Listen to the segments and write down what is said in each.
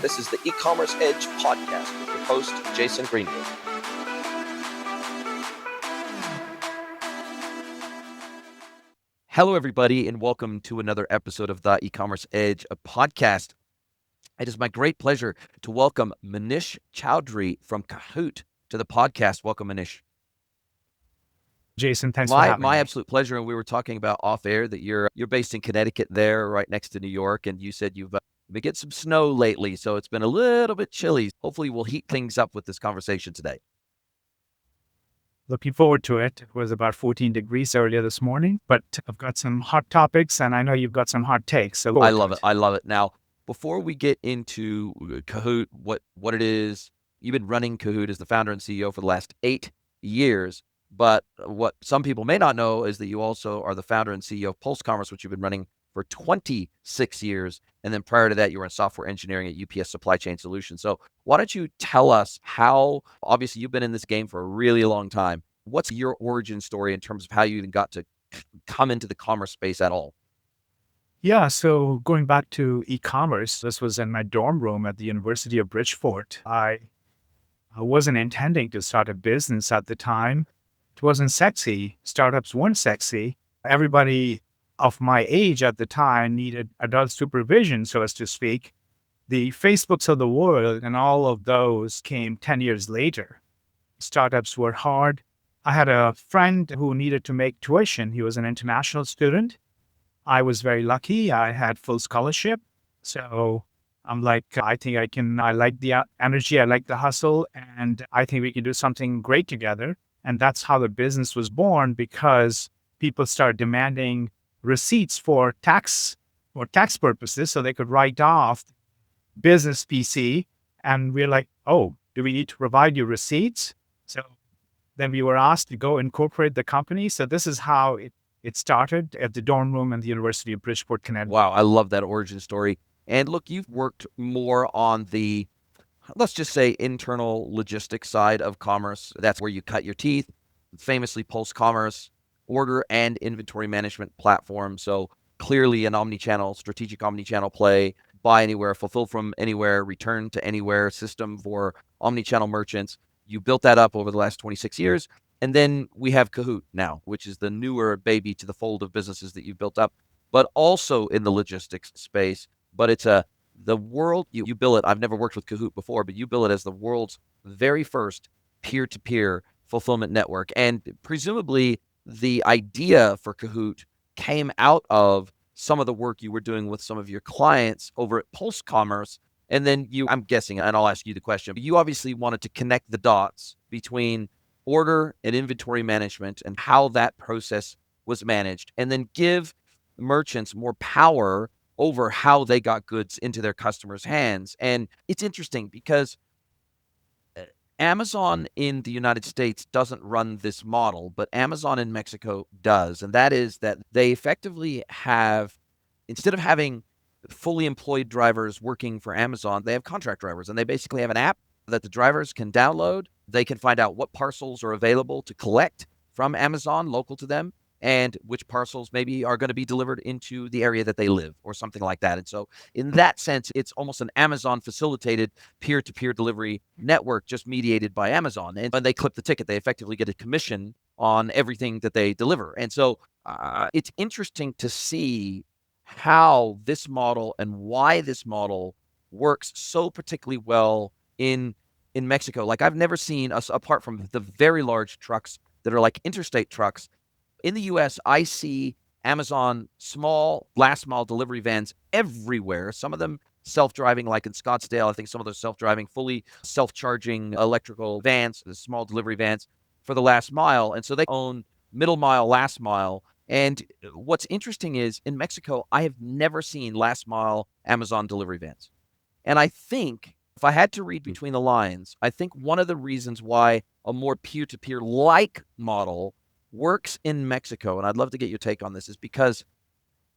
This is the E-commerce Edge podcast with your host, Jason Greenwood. Hello, everybody, and welcome to another episode of the E-commerce Edge podcast. It is my great pleasure to welcome MANISH CHOWDHARY from Cahoot to the podcast. Welcome, MANISH. Jason, thanks for having My me. absolute pleasure. And we were talking about off air that you're based in Connecticut there, right next to New York, and you said you've been getting some snow lately, so it's been a little bit chilly. Hopefully we'll heat things up with this conversation today. Looking forward to it. It was about 14 degrees earlier this morning, but I've got some hot topics and I know you've got some hot takes. So I love it. I love it. Now, before we get into Cahoot, what it is, you've been running Cahoot as the founder and CEO for the last 8 years. But what some people may not know is that you also are the founder and CEO of Pulse Commerce, which you've been running for 26 years. And then prior to that, you were in software engineering at UPS Supply Chain Solutions. So why don't you tell us how, obviously you've been in this game for a really long time. What's your origin story in terms of how you even got to come into the commerce space at all? Yeah, so going back to e-commerce, this was in my dorm room at the University of Bridgeport. I wasn't intending to start a business at the time. It wasn't sexy. Startups weren't sexy. Everybody of my age at the time needed adult supervision, so as to speak. The Facebooks of the world and all of those came 10 years later. Startups were hard. I had a friend who needed to make tuition. He was an international student. I was very lucky. I had full scholarship. So I'm like, I think I like the energy, I like the hustle, and I think we can do something great together. And that's how the business was born, because people started demanding receipts for tax purposes so they could write off business PC. And we're like, oh, do we need to provide you receipts? So then we were asked to go incorporate the company. So this is how it started at the dorm room in the University of Bridgeport, Connecticut. Wow, I love that origin story. And look, you've worked more on the, let's just say, internal logistics side of commerce. That's where you cut your teeth. Famously, Pulse Commerce, order and inventory management platform. So clearly an omni-channel, strategic omni-channel play, buy anywhere, fulfill from anywhere, return to anywhere system for omni-channel merchants. You built that up over the last 26 years. And then we have Cahoot now, which is the newer baby to the fold of businesses that you've built up, but also in the logistics space. But it's the world, you bill it. I've never worked with Cahoot before, but you bill it as the world's very first peer-to-peer fulfillment network. And presumably the idea for Cahoot came out of some of the work you were doing with some of your clients over at Pulse Commerce. And then I'm guessing, and I'll ask you the question, but you obviously wanted to connect the dots between order and inventory management and how that process was managed, and then give merchants more power over how they got goods into their customers' hands. And it's interesting because Amazon in the United States doesn't run this model, but Amazon in Mexico does. And that is that they effectively have, instead of having fully employed drivers working for Amazon, they have contract drivers, and they basically have an app that the drivers can download. They can find out what parcels are available to collect from Amazon local to them, and which parcels maybe are going to be delivered into the area that they live or something like that. And so in that sense, it's almost an Amazon facilitated peer-to-peer delivery network, just mediated by Amazon. And when they clip the ticket, they effectively get a commission on everything that they deliver. And so it's interesting to see how this model and why this model works so particularly well in Mexico. Like, I've never seen us, apart from the very large trucks that are like interstate trucks. In the US, I see Amazon small last mile delivery vans everywhere. Some of them self-driving, like in Scottsdale. I think some of those self-driving, fully self-charging electrical vans, the small delivery vans for the last mile. And so they own middle mile, last mile. And what's interesting is in Mexico, I have never seen last mile Amazon delivery vans. And I think if I had to read between the lines, I think one of the reasons why a more peer-to-peer like model works in Mexico, and I'd love to get your take on this, is because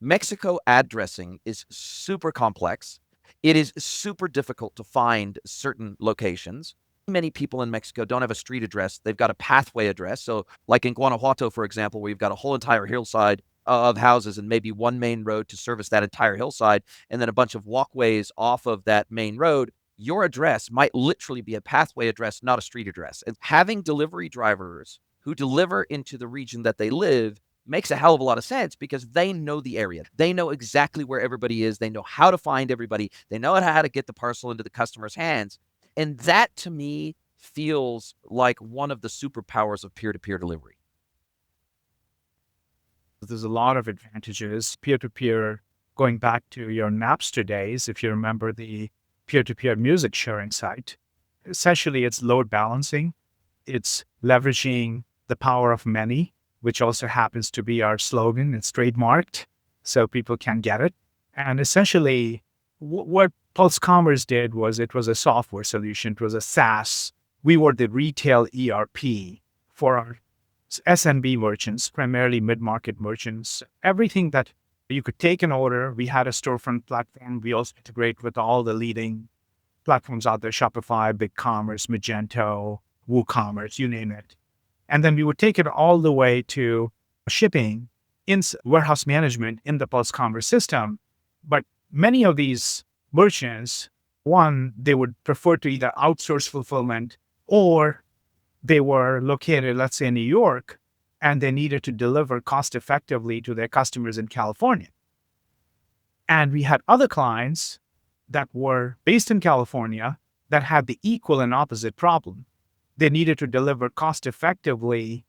Mexico addressing is super complex. It is super difficult to find certain locations. Many people in Mexico don't have a street address. They've got a pathway address. So like in Guanajuato, for example, where you've got a whole entire hillside of houses and maybe one main road to service that entire hillside, and then a bunch of walkways off of that main road, your address might literally be a pathway address, not a street address. And having delivery drivers who deliver into the region that they live makes a hell of a lot of sense because they know the area. They know exactly where everybody is. They know how to find everybody. They know how to get the parcel into the customer's hands. And that to me feels like one of the superpowers of peer-to-peer delivery. There's a lot of advantages. Peer-to-peer, going back to your Napster days, if you remember the peer-to-peer music sharing site, essentially it's load balancing. It's leveraging the power of many, which also happens to be our slogan. It's trademarked, so people can get it. And essentially, what Pulse Commerce did was it was a software solution. It was a SaaS. We were the retail ERP for our SMB merchants, primarily mid-market merchants. Everything that you could take an order. We had a storefront platform. We also integrate with all the leading platforms out there: Shopify, BigCommerce, Magento, WooCommerce, you name it. And then we would take it all the way to shipping, in warehouse management in the Pulse Commerce system. But many of these merchants, one, they would prefer to either outsource fulfillment, or they were located, let's say, in New York, and they needed to deliver cost effectively to their customers in California. And we had other clients that were based in California that had the equal and opposite problem. They needed to deliver cost effectively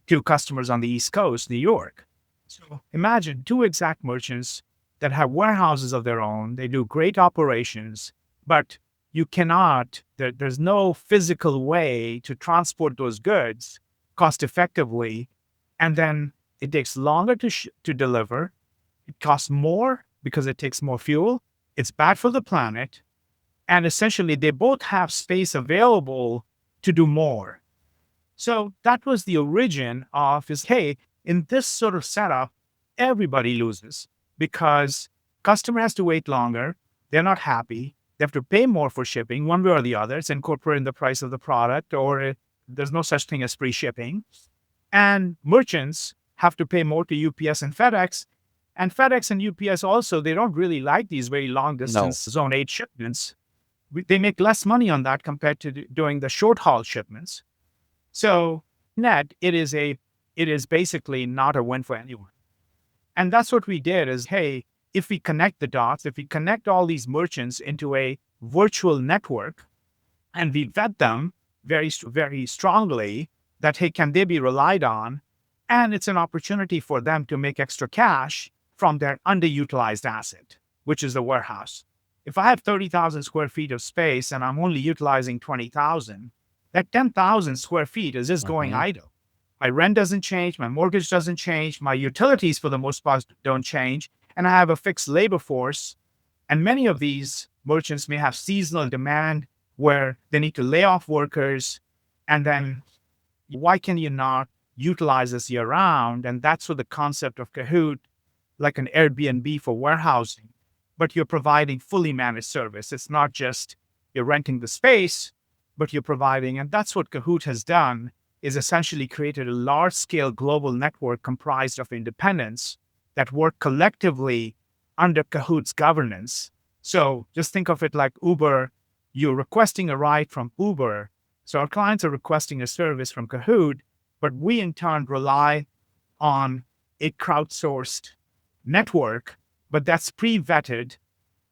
to customers on the East Coast, New York. So imagine two exact merchants that have warehouses of their own. They do great operations, but you cannot, there's no physical way to transport those goods cost effectively. And then it takes longer to deliver. It costs more because it takes more fuel. It's bad for the planet. And essentially, they both have space available to do more. So that was the origin of hey, in this sort of setup, everybody loses because customer has to wait longer. They're not happy. They have to pay more for shipping one way or the other. It's incorporated in the price of the product, or there's no such thing as free shipping. And merchants have to pay more to UPS and FedEx. And FedEx and UPS also, they don't really like these very long distance zone 8 shipments. They make less money on that compared to doing the short haul shipments. So net, it is basically not a win for anyone. And that's what we did is, hey, if we connect the dots, if we connect all these merchants into a virtual network and we vet them very, very strongly that, hey, can they be relied on? And it's an opportunity for them to make extra cash from their underutilized asset, which is the warehouse. If I have 30,000 square feet of space and I'm only utilizing 20,000, that 10,000 square feet is just going idle. My rent doesn't change. My mortgage doesn't change. My utilities, for the most part, don't change. And I have a fixed labor force. And many of these merchants may have seasonal demand where they need to lay off workers. And then why can you not utilize this year round? And that's what the concept of Cahoot, like an Airbnb for warehousing, but you're providing fully managed service. It's not just you're renting the space, but you're providing. And that's what Cahoot has done, is essentially created a large-scale global network comprised of independents that work collectively under Cahoot's governance. So just think of it like Uber. You're requesting a ride from Uber. So our clients are requesting a service from Cahoot, but we in turn rely on a crowdsourced network, but that's pre-vetted,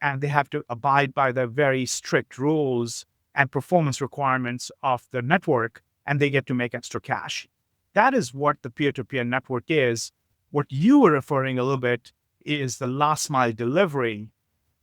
and they have to abide by the very strict rules and performance requirements of the network, and they get to make extra cash. That is what the peer-to-peer network is. What you were referring a little bit is the last mile delivery.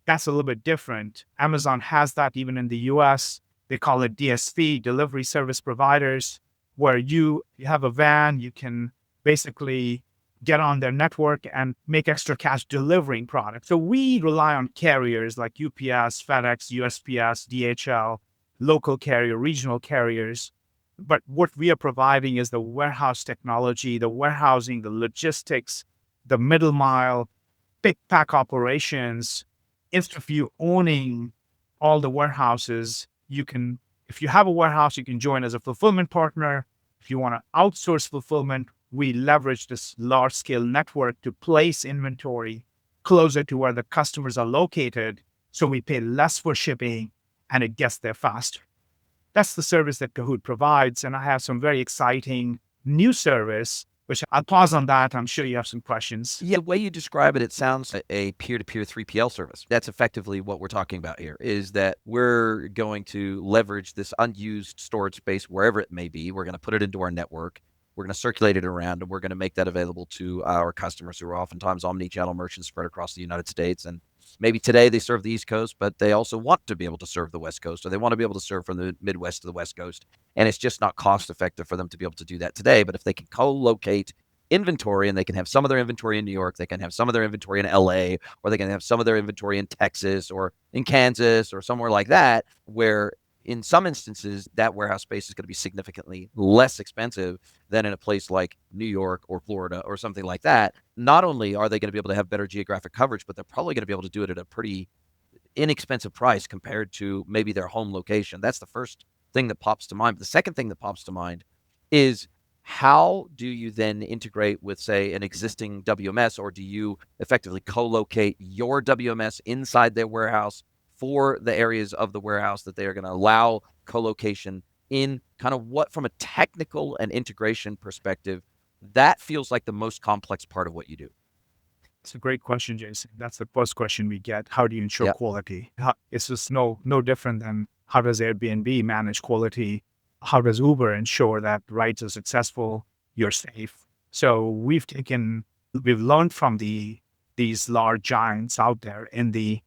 That's a little bit different. Amazon has that even in the US. They call it DSP, delivery service providers, where you have a van, you can basically get on their network and make extra cash delivering products. So we rely on carriers like UPS, FedEx, USPS, DHL, local carrier, regional carriers. But what we are providing is the warehouse technology, the warehousing, the logistics, the middle mile, pick pack operations. Instead of you owning all the warehouses, you can, if you have a warehouse, you can join as a fulfillment partner. If you want to outsource fulfillment, we leverage this large scale network to place inventory closer to where the customers are located. So we pay less for shipping and it gets there faster. That's the service that Cahoot provides. And I have some very exciting new service, which I'll pause on that. I'm sure you have some questions. Yeah, the way you describe it, it sounds like a peer-to-peer 3PL service. That's effectively what we're talking about here, is that we're going to leverage this unused storage space wherever it may be. We're going to put it into our network. We're going to circulate it around, and we're going to make that available to our customers who are oftentimes omni-channel merchants spread across the United States. And maybe today they serve the East Coast, but they also want to be able to serve the West Coast, or they want to be able to serve from the Midwest to the West Coast. And it's just not cost effective for them to be able to do that today. But if they can co-locate inventory and they can have some of their inventory in New York, they can have some of their inventory in LA, or they can have some of their inventory in Texas or in Kansas or somewhere like that, where in some instances that warehouse space is going to be significantly less expensive than in a place like New York or Florida or something like that. Not only are they going to be able to have better geographic coverage, but they're probably going to be able to do it at a pretty inexpensive price compared to maybe their home location. That's the first thing that pops to mind. But the second thing that pops to mind is, how do you then integrate with, say, an existing WMS, or do you effectively co-locate your WMS inside their warehouse for the areas of the warehouse that they are going to allow co-location in? Kind of what, from a technical and integration perspective, that feels like the most complex part of what you do. It's a great question, Jason. That's the first question we get. How do you ensure Yeah. quality? It's just no different than how does Airbnb manage quality? How does Uber ensure that rides are successful, you're safe? So we've learned from these large giants out there in the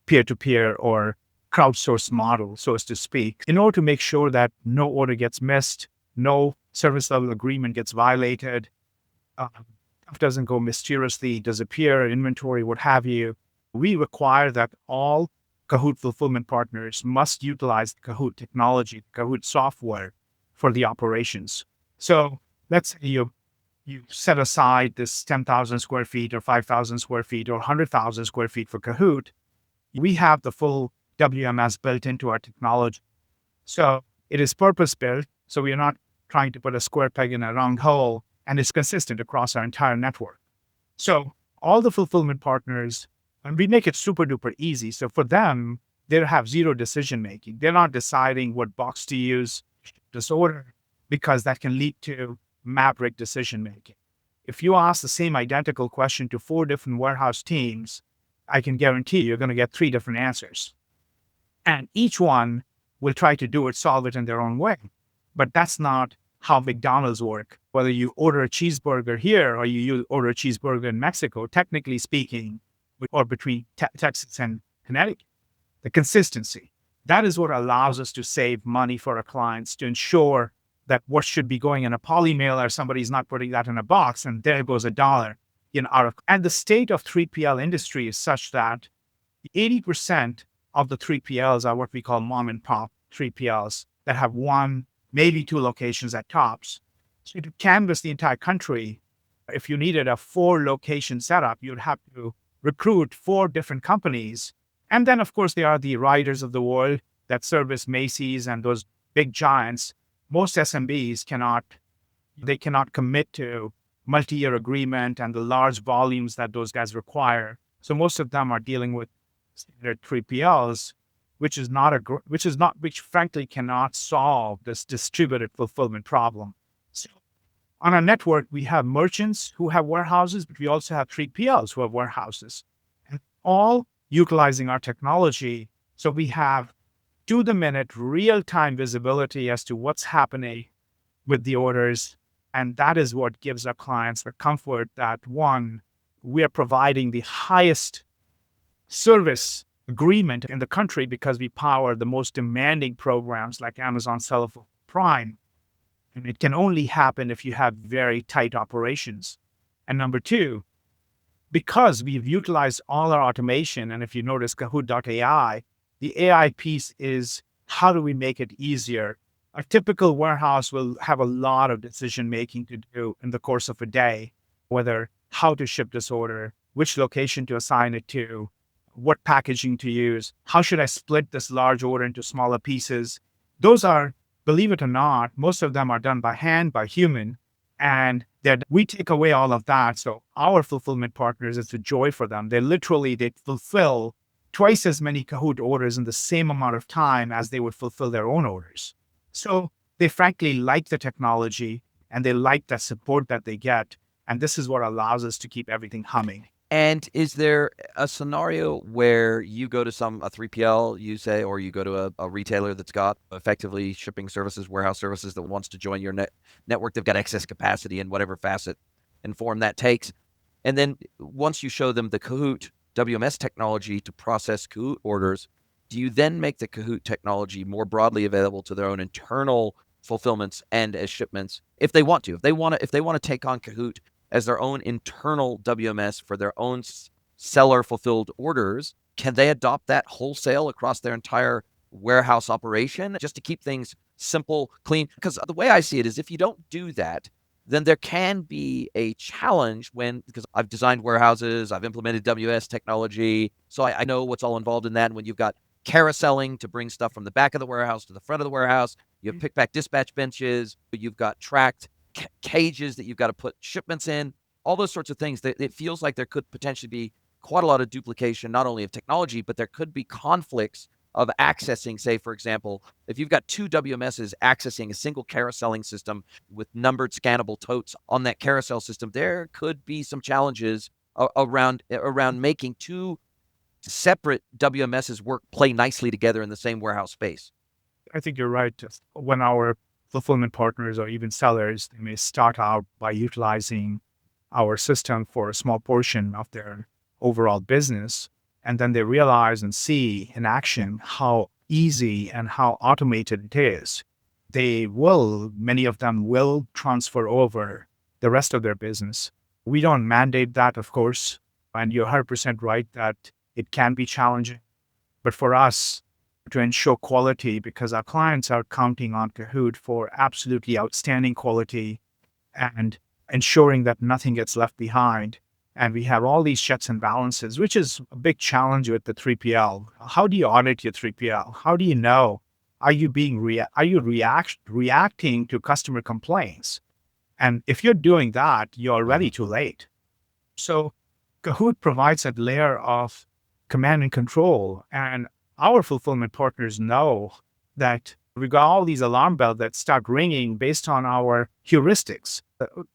peer-to-peer or crowdsourced model, so as to speak, in order to make sure that no order gets missed, no service level agreement gets violated, stuff doesn't go mysteriously disappear, inventory, what have you. We require that all Cahoot fulfillment partners must utilize the Cahoot technology, the Cahoot software for the operations. So let's say you set aside this 10,000 square feet or 5,000 square feet or 100,000 square feet for Cahoot. We have the full WMS built into our technology. So it is purpose built. So we are not trying to put a square peg in a round hole, and it's consistent across our entire network. So all the fulfillment partners, and we make it super duper easy. So for them, they have zero decision making. They're not deciding what box to use, this order, because that can lead to maverick decision making. If you ask the same identical question to 4 different warehouse teams, I can guarantee you're going to get 3 different answers. And each one will try to solve it in their own way. But that's not how McDonald's work. Whether you order a cheeseburger here or you order a cheeseburger in Mexico, technically speaking, or between Texas and Connecticut, the consistency, that is what allows us to save money for our clients, to ensure that what should be going in a poly mailer, somebody's not putting that in a box, and there goes $1 out of. And the state of 3PL industry is such that 80% of the 3PLs are what we call mom and pop 3PLs that have 1, maybe 2 locations at tops. So to canvas the entire country, if you needed a 4-location setup, you'd have to recruit 4 different companies. And then, of course, there are the riders of the world that service Macy's and those big giants. Most SMBs cannot commit to multi-year agreement and the large volumes that those guys require. So most of them are dealing with standard 3PLs, which frankly cannot solve this distributed fulfillment problem. So on our network, we have merchants who have warehouses, but we also have 3PLs who have warehouses, and all utilizing our technology. So we have to-the-minute real-time visibility as to what's happening with the orders. And that is what gives our clients the comfort that, one, we are providing the highest service agreement in the country because we power the most demanding programs like Amazon Seller Prime. And it can only happen if you have very tight operations. And number 2, because we've utilized all our automation, and if you notice Cahoot.ai, the AI piece is how do we make it easier? A typical warehouse will have a lot of decision making to do in the course of a day, whether how to ship this order, which location to assign it to, what packaging to use, how should I split this large order into smaller pieces. Those are, believe it or not, most of them are done by hand, by human. And that we take away all of that. So our fulfillment partners, it's a joy for them. They fulfill twice as many Cahoot orders in the same amount of time as they would fulfill their own orders. So they frankly like the technology and they like the support that they get. And this is what allows us to keep everything humming. And is there a scenario where you go to a 3PL, you say, or you go to a retailer that's got effectively shipping services, warehouse services that wants to join your network? They've got excess capacity in whatever facet and form that takes. And then once you show them the Cahoot WMS technology to process Cahoot orders, do you then make the Cahoot technology more broadly available to their own internal fulfillments and as shipments if they want to? If they want to take on Cahoot as their own internal WMS for their own seller fulfilled orders, can they adopt that wholesale across their entire warehouse operation just to keep things simple, clean? Because the way I see it is if you don't do that, then there can be a challenge because I've designed warehouses, I've implemented WMS technology, so I know what's all involved in that. And when you've got carouseling to bring stuff from the back of the warehouse to the front of the warehouse, you have pick back dispatch benches, you've got tracked cages that you've got to put shipments in, all those sorts of things. It feels like there could potentially be quite a lot of duplication, not only of technology, but there could be conflicts of accessing, say, for example, if you've got two WMSs accessing a single carouseling system with numbered scannable totes on that carousel system, there could be some challenges around making two separate WMSs play nicely together in the same warehouse space. I think you're right. When our fulfillment partners or even sellers, they may start out by utilizing our system for a small portion of their overall business. And then they realize and see in action how easy and how automated it is. Many of them will transfer over the rest of their business. We don't mandate that, of course. And you're 100% right that it can be challenging. But for us, to ensure quality, because our clients are counting on Cahoot for absolutely outstanding quality and ensuring that nothing gets left behind. And we have all these checks and balances, which is a big challenge with the 3PL. How do you audit your 3PL? How do you know? Are you reacting to customer complaints? And if you're doing that, you're already too late. So Cahoot provides that layer of command and control. And our fulfillment partners know that we got all these alarm bells that start ringing based on our heuristics.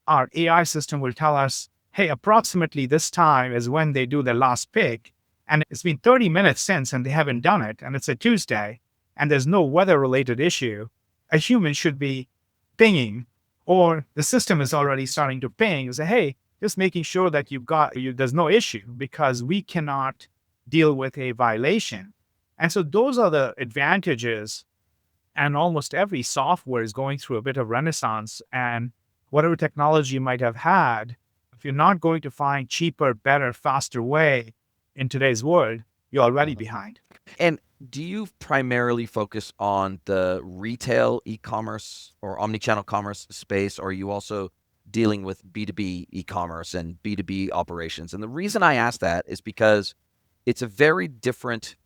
Our AI system will tell us, hey, approximately this time is when they do their last pick. And it's been 30 minutes since and they haven't done it. And it's a Tuesday and there's no weather related issue. A human should be pinging, or the system is already starting to ping and say, hey, just making sure that there's no issue because we cannot deal with a violation. And so those are the advantages. And almost every software is going through a bit of renaissance. And whatever technology you might have had, if you're not going to find cheaper, better, faster way in today's world, you're already behind. And do you primarily focus on the retail e-commerce or omnichannel commerce space, or are you also dealing with B2B e-commerce and B2B operations? And the reason I ask that is because it's a very different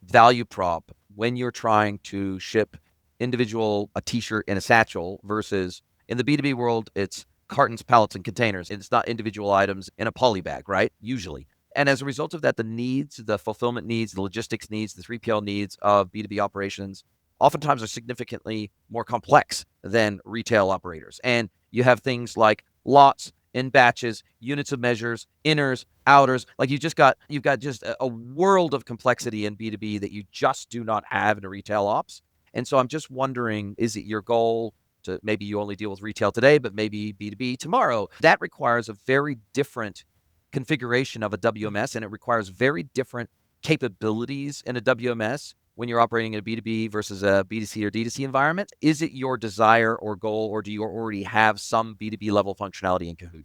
value prop when you're trying to ship a t-shirt in a satchel versus in the B2B world, it's cartons, pallets, and containers. It's not individual items in a poly bag, right? Usually. And as a result of that, the fulfillment needs, the logistics needs, the 3PL needs of B2B operations oftentimes are significantly more complex than retail operators. And you have things like lots, in batches, units of measures, inners, outers. Like you've got just a world of complexity in B2B that you just do not have in a retail ops. And so I'm just wondering, is it your goal to maybe you only deal with retail today, but maybe B2B tomorrow? That requires a very different configuration of a WMS, and it requires very different capabilities in a WMS when you're operating in a B2B versus a B2C or D2C environment. Is it your desire or goal, or do you already have some B2B level functionality in Cahoot?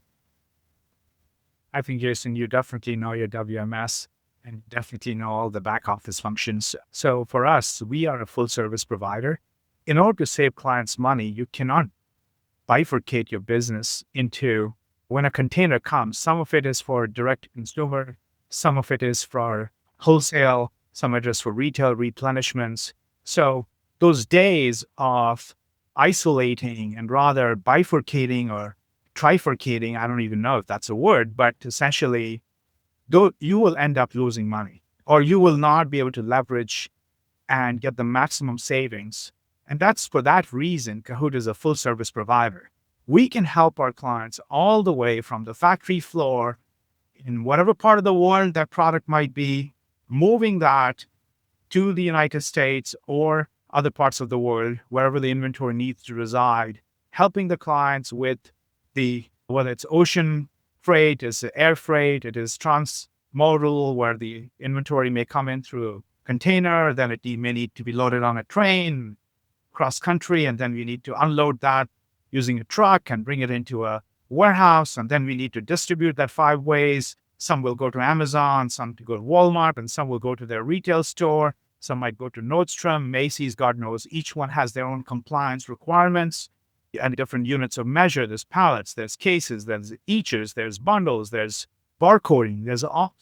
I think, Jason, you definitely know your WMS and definitely know all the back office functions. So for us, we are a full service provider. In order to save clients money, you cannot bifurcate your business into when a container comes, some of it is for direct to consumer, some of it is for wholesale, some of it is for retail replenishments. So those days of isolating and rather bifurcating or trifurcating. I don't even know if that's a word, but essentially, though you will end up losing money, or you will not be able to leverage and get the maximum savings. And that's for that reason, Kahoot is a full service provider. We can help our clients all the way from the factory floor in whatever part of the world that product might be, moving that to the United States or other parts of the world, wherever the inventory needs to reside, helping the clients with whether it's ocean freight, it's air freight, it is transmodal, where the inventory may come in through a container, then it may need to be loaded on a train cross country, and then we need to unload that using a truck and bring it into a warehouse, and then we need to distribute that 5 ways. Some will go to Amazon, some to go to Walmart, and some will go to their retail store. Some might go to Nordstrom, Macy's, God knows. Each one has their own compliance requirements and different units of measure. There's pallets, there's cases, there's eachers, there's bundles, there's barcoding, there's all.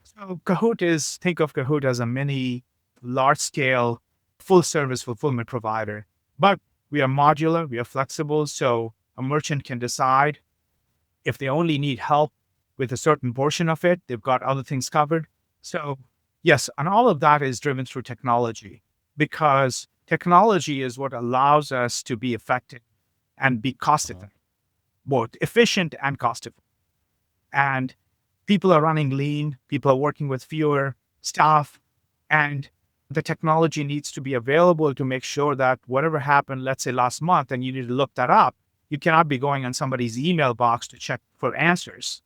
So think of Cahoot as a mini, large-scale, full-service fulfillment provider. But we are modular, we are flexible, so a merchant can decide if they only need help with a certain portion of it, they've got other things covered. So yes, and all of that is driven through technology, because technology is what allows us to be effective and be cost-effective, both efficient and cost-effective. And people are running lean, people are working with fewer staff, and the technology needs to be available to make sure that whatever happened, let's say last month, and you need to look that up, you cannot be going on somebody's email box to check for answers.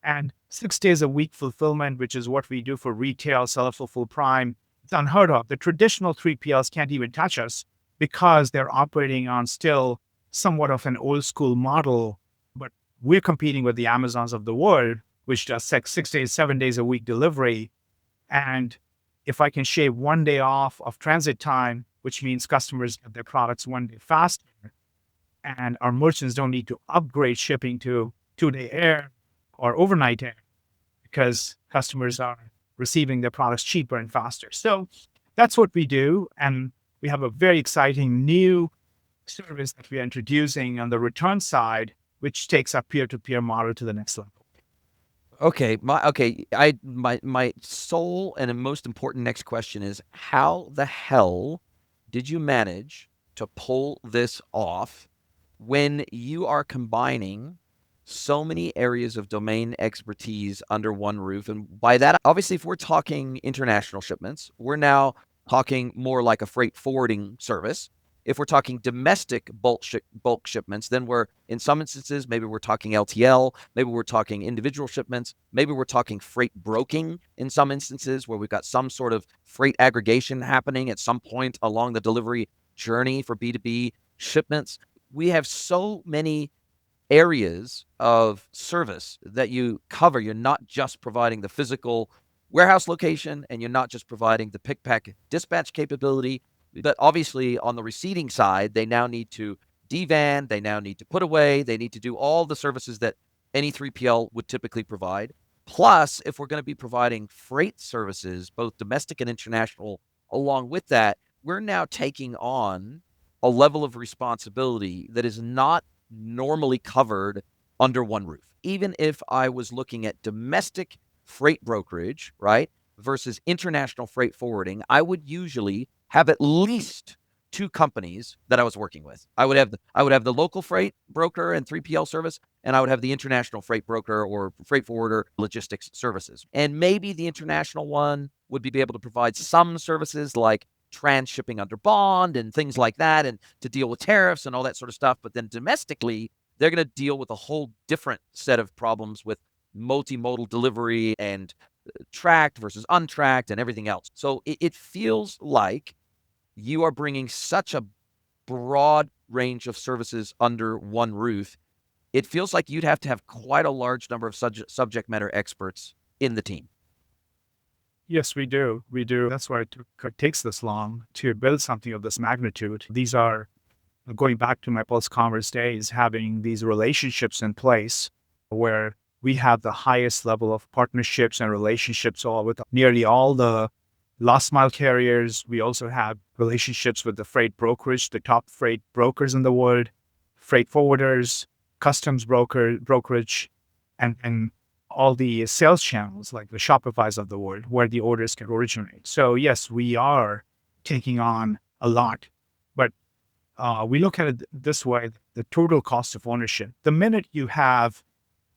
And 6 days a week fulfillment, which is what we do for retail, seller full prime, it's unheard of. The traditional 3PLs can't even touch us because they're operating on still somewhat of an old school model. But we're competing with the Amazons of the world, which does 6 days, 7 days a week delivery. And if I can shave 1 day off of transit time, which means customers get their products 1 day faster, and our merchants don't need to upgrade shipping to 2-day air or overnight air, because customers are receiving their products cheaper and faster. So that's what we do. And we have a very exciting new service that we are introducing on the return side, which takes our peer-to-peer model to the next level. Okay, my sole and most important next question is, how the hell did you manage to pull this off when you are combining so many areas of domain expertise under one roof? And by that, obviously, if we're talking international shipments, we're now talking more like a freight forwarding service. If we're talking domestic bulk shipments, then we're, in some instances, maybe we're talking LTL, maybe we're talking individual shipments, maybe we're talking freight broking in some instances, where we've got some sort of freight aggregation happening at some point along the delivery journey for B2B shipments. We have so many areas of service that you cover. You're not just providing the physical warehouse location, and you're not just providing the pick, pack, dispatch capability, but obviously on the receiving side, they now need to devan, they now need to put away, they need to do all the services that any 3PL would typically provide. Plus, if we're going to be providing freight services, both domestic and international, along with that, we're now taking on a level of responsibility that is not normally covered under one roof. Even if I was looking at domestic freight brokerage, right, versus international freight forwarding, I would usually have at least 2 companies that I was working with. I would have the local freight broker and 3PL service, and I would have the international freight broker or freight forwarder logistics services. And maybe the international one would be able to provide some services like trans-shipping under bond and things like that, and to deal with tariffs and all that sort of stuff. But then domestically, they're going to deal with a whole different set of problems with multimodal delivery and tracked versus untracked and everything else. So it feels like you are bringing such a broad range of services under one roof. It feels like you'd have to have quite a large number of subject matter experts in the team. Yes, we do. We do. That's why it takes this long to build something of this magnitude. These are, going back to my Pulse Commerce days, having these relationships in place where we have the highest level of partnerships and relationships with nearly all the last mile carriers. We also have relationships with the freight brokerage, the top freight brokers in the world, freight forwarders, customs brokerage, and all the sales channels like the Shopify's of the world where the orders can originate. So yes, we are taking on a lot, but we look at it this way: the total cost of ownership. The minute you have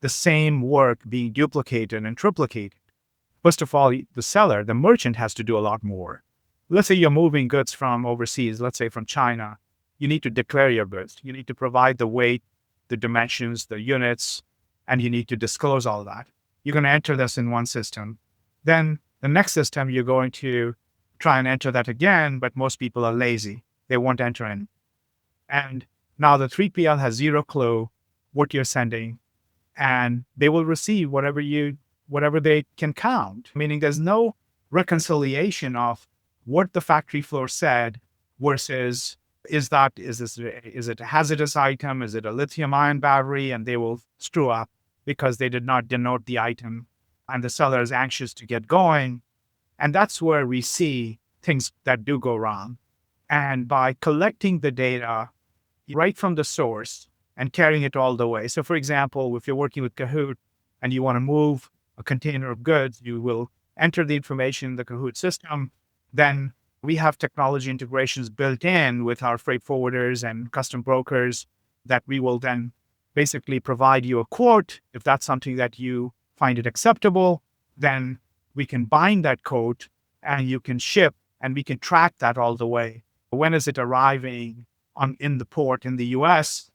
the same work being duplicated and triplicated, first of all, the seller, the merchant, has to do a lot more. Let's say you're moving goods from overseas, let's say from China. You need to declare your goods. You need to provide the weight, the dimensions, the units, and you need to disclose all that. You're going to enter this in one system. Then the next system, you're going to try and enter that again, but most people are lazy. They won't enter in. And now the 3PL has zero clue what you're sending, and they will receive whatever they can count, meaning there's no reconciliation of what the factory floor said versus is it a hazardous item? Is it a lithium ion battery? And they will screw up because they did not denote the item, and the seller is anxious to get going. And that's where we see things that do go wrong. And by collecting the data right from the source and carrying it all the way. So for example, if you're working with Cahoot and you want to move a container of goods, you will enter the information in the Cahoot system. Then we have technology integrations built in with our freight forwarders and custom brokers that we will then basically provide you a quote. If that's something that you find it acceptable, then we can bind that quote and you can ship, and we can track that all the way. When is it arriving in the port in the US?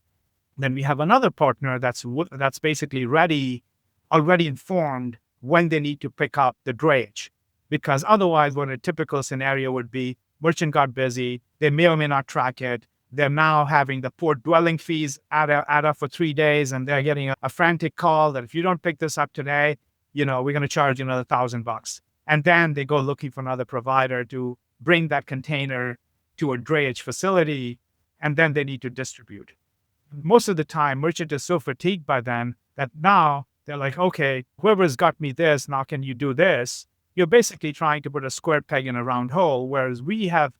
Then we have another partner that's basically already informed when they need to pick up the drayage. Because otherwise, what a typical scenario would be, merchant got busy, they may or may not track it. They're now having the port dwelling fees add up for 3 days, and they're getting a frantic call that if you don't pick this up today, we're going to charge you another $1,000. And then they go looking for another provider to bring that container to a drayage facility, and then they need to distribute. Most of the time, merchant is so fatigued by then that now they're like, okay, whoever's got me this, now can you do this? You're basically trying to put a square peg in a round hole, whereas we have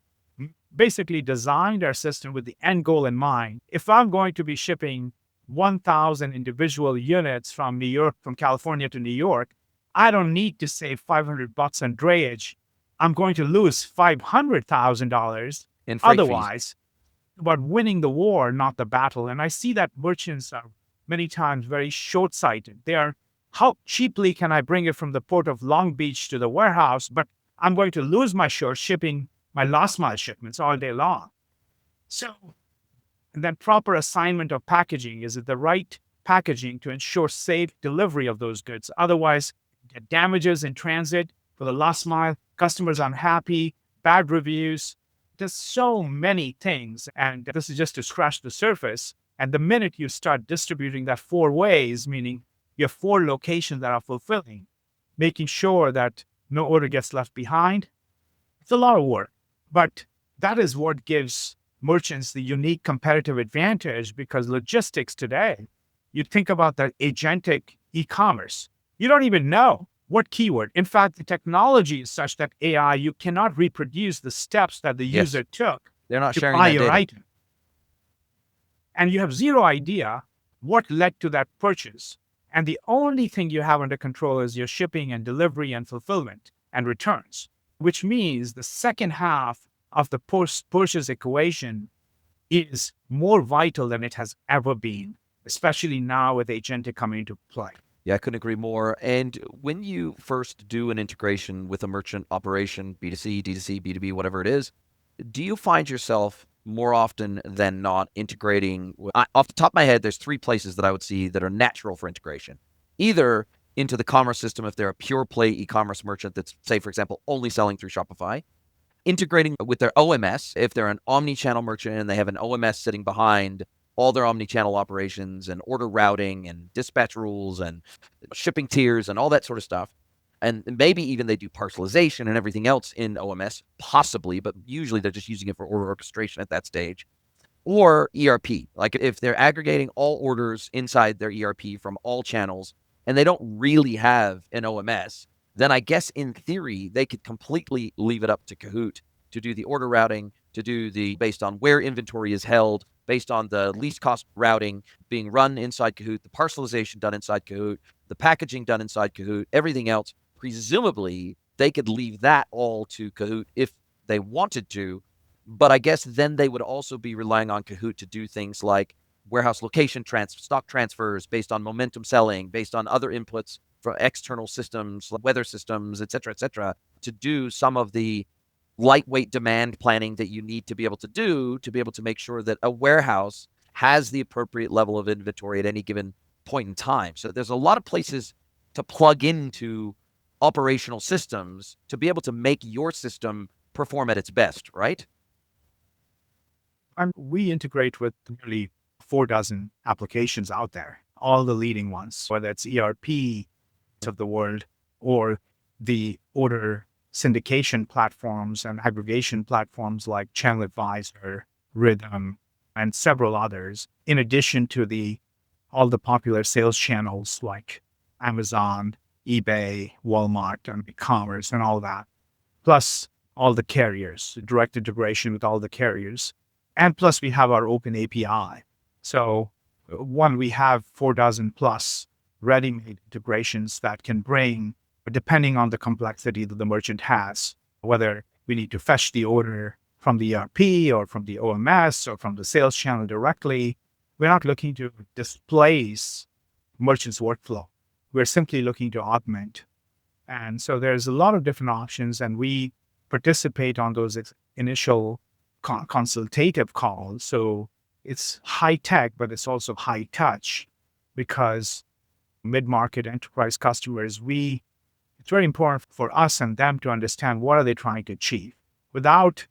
basically designed our system with the end goal in mind. If I'm going to be shipping 1,000 individual units from California to New York, I don't need to save $500 on drayage. I'm going to lose $500,000 in freight otherwise. About winning the war, not the battle. And I see that merchants are many times very short-sighted. They are, how cheaply can I bring it from the port of Long Beach to the warehouse, but I'm going to lose my shipping my last mile shipments all day long. So, and then proper assignment of packaging. Is it the right packaging to ensure safe delivery of those goods? Otherwise, damages in transit for the last mile, customers unhappy, bad reviews. There's so many things, and this is just to scratch the surface. And the minute you start distributing that 4 ways, meaning you have 4 locations that are fulfilling, making sure that no order gets left behind, it's a lot of work. But that is what gives merchants the unique competitive advantage, because logistics today, you think about the agentic e-commerce, you don't even know what keyword. In fact, the technology is such that AI, you cannot reproduce the steps that the user took They're not to sharing buy that your data. item. And you have zero idea what led to that purchase. And the only thing you have under control is your shipping and delivery and fulfillment and returns, which means the second half of the post-purchase equation is more vital than it has ever been, especially now with agentic coming into play. Yeah, I couldn't agree more. And when you first do an integration with a merchant operation, B2C, D2C, B2B, whatever it is, do you find yourself more often than not integrating? Off the top of my head, there's 3 places that I would see that are natural for integration. Either into the commerce system if they're a pure play e-commerce merchant that's, say, for example, only selling through Shopify. Integrating with their OMS if they're an omni-channel merchant and they have an OMS sitting behind all their omni-channel operations and order routing and dispatch rules and shipping tiers and all that sort of stuff. And maybe even they do parcelization and everything else in OMS, possibly, but usually they're just using it for order orchestration at that stage. Or ERP, like if they're aggregating all orders inside their ERP from all channels and they don't really have an OMS, then I guess in theory, they could completely leave it up to Cahoot to do the order routing, to do the based on where inventory is held, based on the least cost routing being run inside Cahoot, the parcelization done inside Cahoot, the packaging done inside Cahoot, everything else. Presumably, they could leave that all to Cahoot if they wanted to. But I guess then they would also be relying on Cahoot to do things like warehouse location stock transfers based on momentum selling, based on other inputs from external systems, like weather systems, et cetera, to do some of the lightweight demand planning that you need to be able to do to be able to make sure that a warehouse has the appropriate level of inventory at any given point in time. So there's a lot of places to plug into operational systems to be able to make your system perform at its best, right? And we integrate with nearly 4 dozen applications out there, all the leading ones, whether it's ERP of the world or the order syndication platforms and aggregation platforms like Channel Advisor, Rhythm, and several others, in addition to all the popular sales channels like Amazon, eBay, Walmart, and e-commerce and all that, plus all the carriers, direct integration with all the carriers. And plus we have our open API. So we have 4 dozen plus ready-made integrations that can bring, depending on the complexity that the merchant has, whether we need to fetch the order from the ERP or from the OMS or from the sales channel directly. We're not looking to displace merchant's workflow. We're simply looking to augment. And so there's a lot of different options, and we participate on those initial consultative calls. So it's high tech, but it's also high touch, because mid-market enterprise customers, it's very important for us and them to understand what are they trying to achieve. Without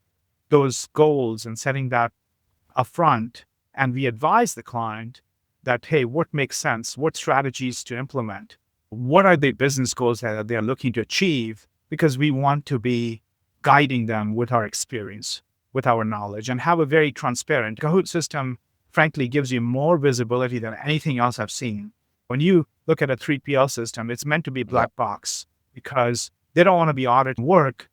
those goals and setting that upfront, and we advise the client that, hey, what makes sense? What strategies to implement? What are the business goals that they're looking to achieve? Because we want to be guiding them with our experience, with our knowledge, and have a very transparent Cahoot system. Frankly, gives you more visibility than anything else I've seen. When you look at a 3PL system, it's meant to be black box because they don't want to be audited work.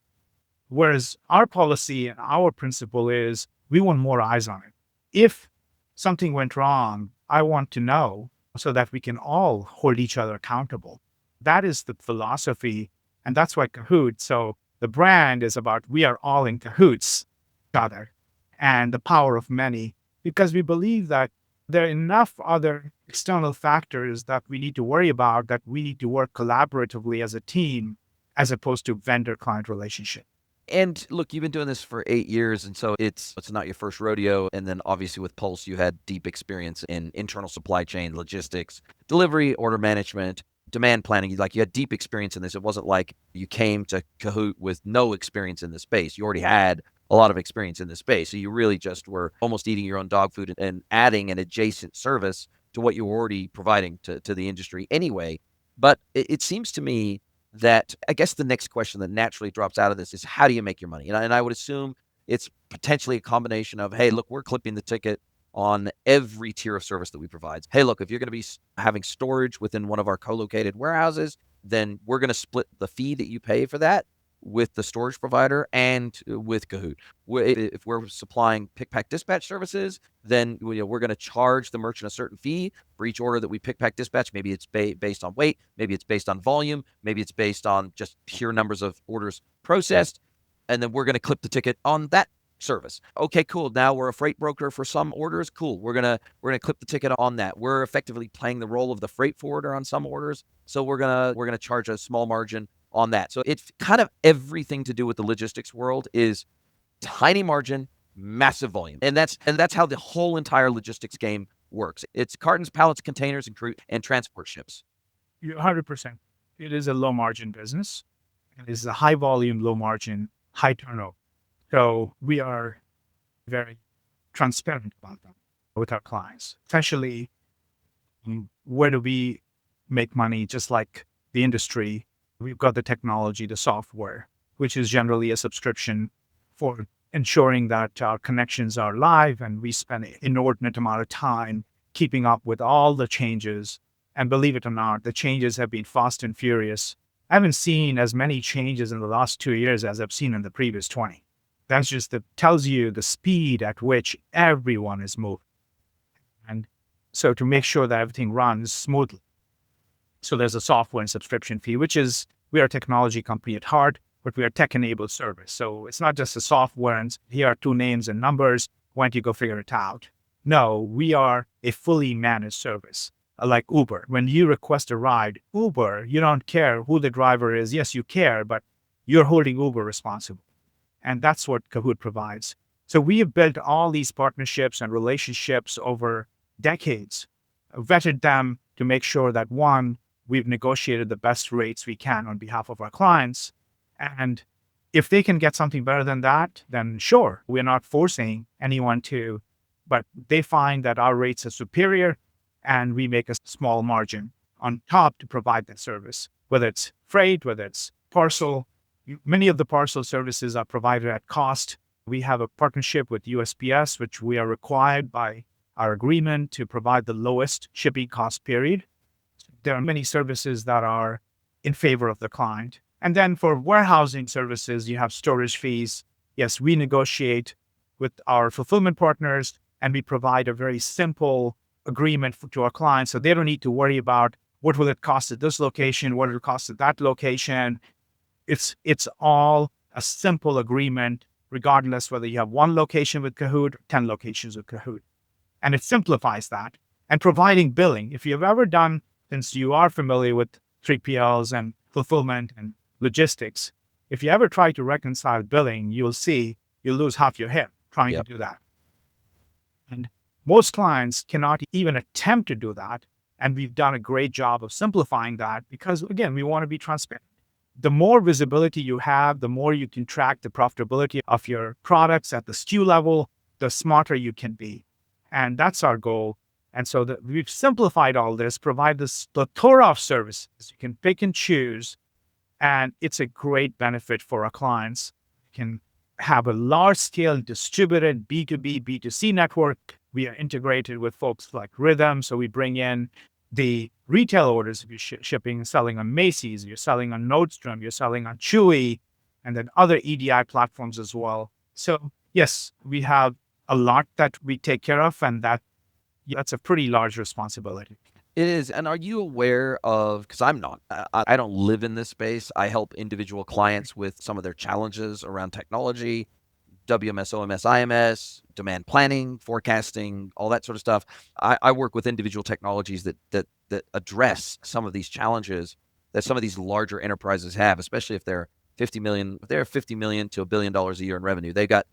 Whereas our policy and our principle is we want more eyes on it. If something went wrong, I want to know so that we can all hold each other accountable. That is the philosophy. And that's why Cahoot. So the brand is about we are all in cahoots together, and the power of many, because we believe that there are enough other external factors that we need to worry about, that we need to work collaboratively as a team, as opposed to vendor-client relationship. And look, you've been doing this for 8 years, and so it's not your first rodeo. And then obviously with Pulse, you had deep experience in internal supply chain, logistics, delivery, order management, demand planning. You had deep experience in this. It wasn't like you came to Cahoot with no experience in this space. You already had a lot of experience in this space. So you really just were almost eating your own dog food and adding an adjacent service to what you were already providing to the industry anyway. But it seems to me that I guess the next question that naturally drops out of this is, how do you make your money? And I would assume it's potentially a combination of, hey, look, we're clipping the ticket on every tier of service that we provide. Hey, look, if you're going to be having storage within one of our co-located warehouses, then we're going to split the fee that you pay for that with the storage provider and with Cahoot. If we're supplying pick, pack, dispatch services, then we're going to charge the merchant a certain fee for each order that we pick, pack, dispatch. Maybe it's based on weight, maybe it's based on volume, maybe it's based on just pure numbers of orders processed, and then we're going to clip the ticket on that service. Okay, cool. Now we're a freight broker for some orders. Cool. We're gonna clip the ticket on that. We're effectively playing the role of the freight forwarder on some orders, so we're gonna charge a small margin on that. So it's kind of everything to do with the logistics world is tiny margin, massive volume. And that's how the whole entire logistics game works. It's cartons, pallets, containers, and transport ships. You're 100%. It is a low margin business. It is a high volume, low margin, high turnover. So we are very transparent about them with our clients. Essentially, where do we make money? Just like the industry, we've got the technology, the software, which is generally a subscription for ensuring that our connections are live, and we spend an inordinate amount of time keeping up with all the changes. And believe it or not, the changes have been fast and furious. I haven't seen as many changes in the last 2 years as I've seen in the previous 20. That's just tells you the speed at which everyone is moving. And so to make sure that everything runs smoothly. So there's a software and subscription fee, which is, we are a technology company at heart, but we are tech-enabled service. So it's not just a software and here are 2 names and numbers, why don't you go figure it out? No, we are a fully managed service, like Uber. When you request a ride, Uber, you don't care who the driver is. Yes, you care, but you're holding Uber responsible. And that's what Cahoot provides. So we have built all these partnerships and relationships over decades, vetted them to make sure that one, we've negotiated the best rates we can on behalf of our clients. And if they can get something better than that, then sure, we're not forcing anyone to, but they find that our rates are superior and we make a small margin on top to provide that service, whether it's freight, whether it's parcel. Many of the parcel services are provided at cost. We have a partnership with USPS, which we are required by our agreement to provide the lowest shipping cost period. There are many services that are in favor of the client. And then for warehousing services, you have storage fees. Yes, we negotiate with our fulfillment partners and we provide a very simple agreement to our clients. So they don't need to worry about what will it cost at this location, what will it cost at that location. It's all a simple agreement, regardless whether you have 1 location with Cahoot or 10 locations with Cahoot. And it simplifies that. And providing billing, if you've ever done, since you are familiar with 3PLs and fulfillment and logistics, if you ever try to reconcile billing, you'll see you'll lose half your head trying to do that. And most clients cannot even attempt to do that. And we've done a great job of simplifying that because, again, we want to be transparent. The more visibility you have, the more you can track the profitability of your products at the SKU level, the smarter you can be. And that's our goal. And so we've simplified all this, provide this plethora of services. You can pick and choose, and it's a great benefit for our clients. You can have a large-scale distributed B2B, B2C network. We are integrated with folks like Rhythm, so we bring in the retail orders. If you're shipping, selling on Macy's, you're selling on Nordstrom, you're selling on Chewy, and then other EDI platforms as well. So yes, we have a lot that we take care of, and that's a pretty large responsibility. It is. And are you aware of, because I'm not, I don't live in this space. I help individual clients with some of their challenges around technology, WMS, OMS, IMS, demand planning, forecasting, all that sort of stuff. I work with individual technologies that address some of these challenges that some of these larger enterprises have, especially if they're 50 million to $1 billion a year in revenue. They got,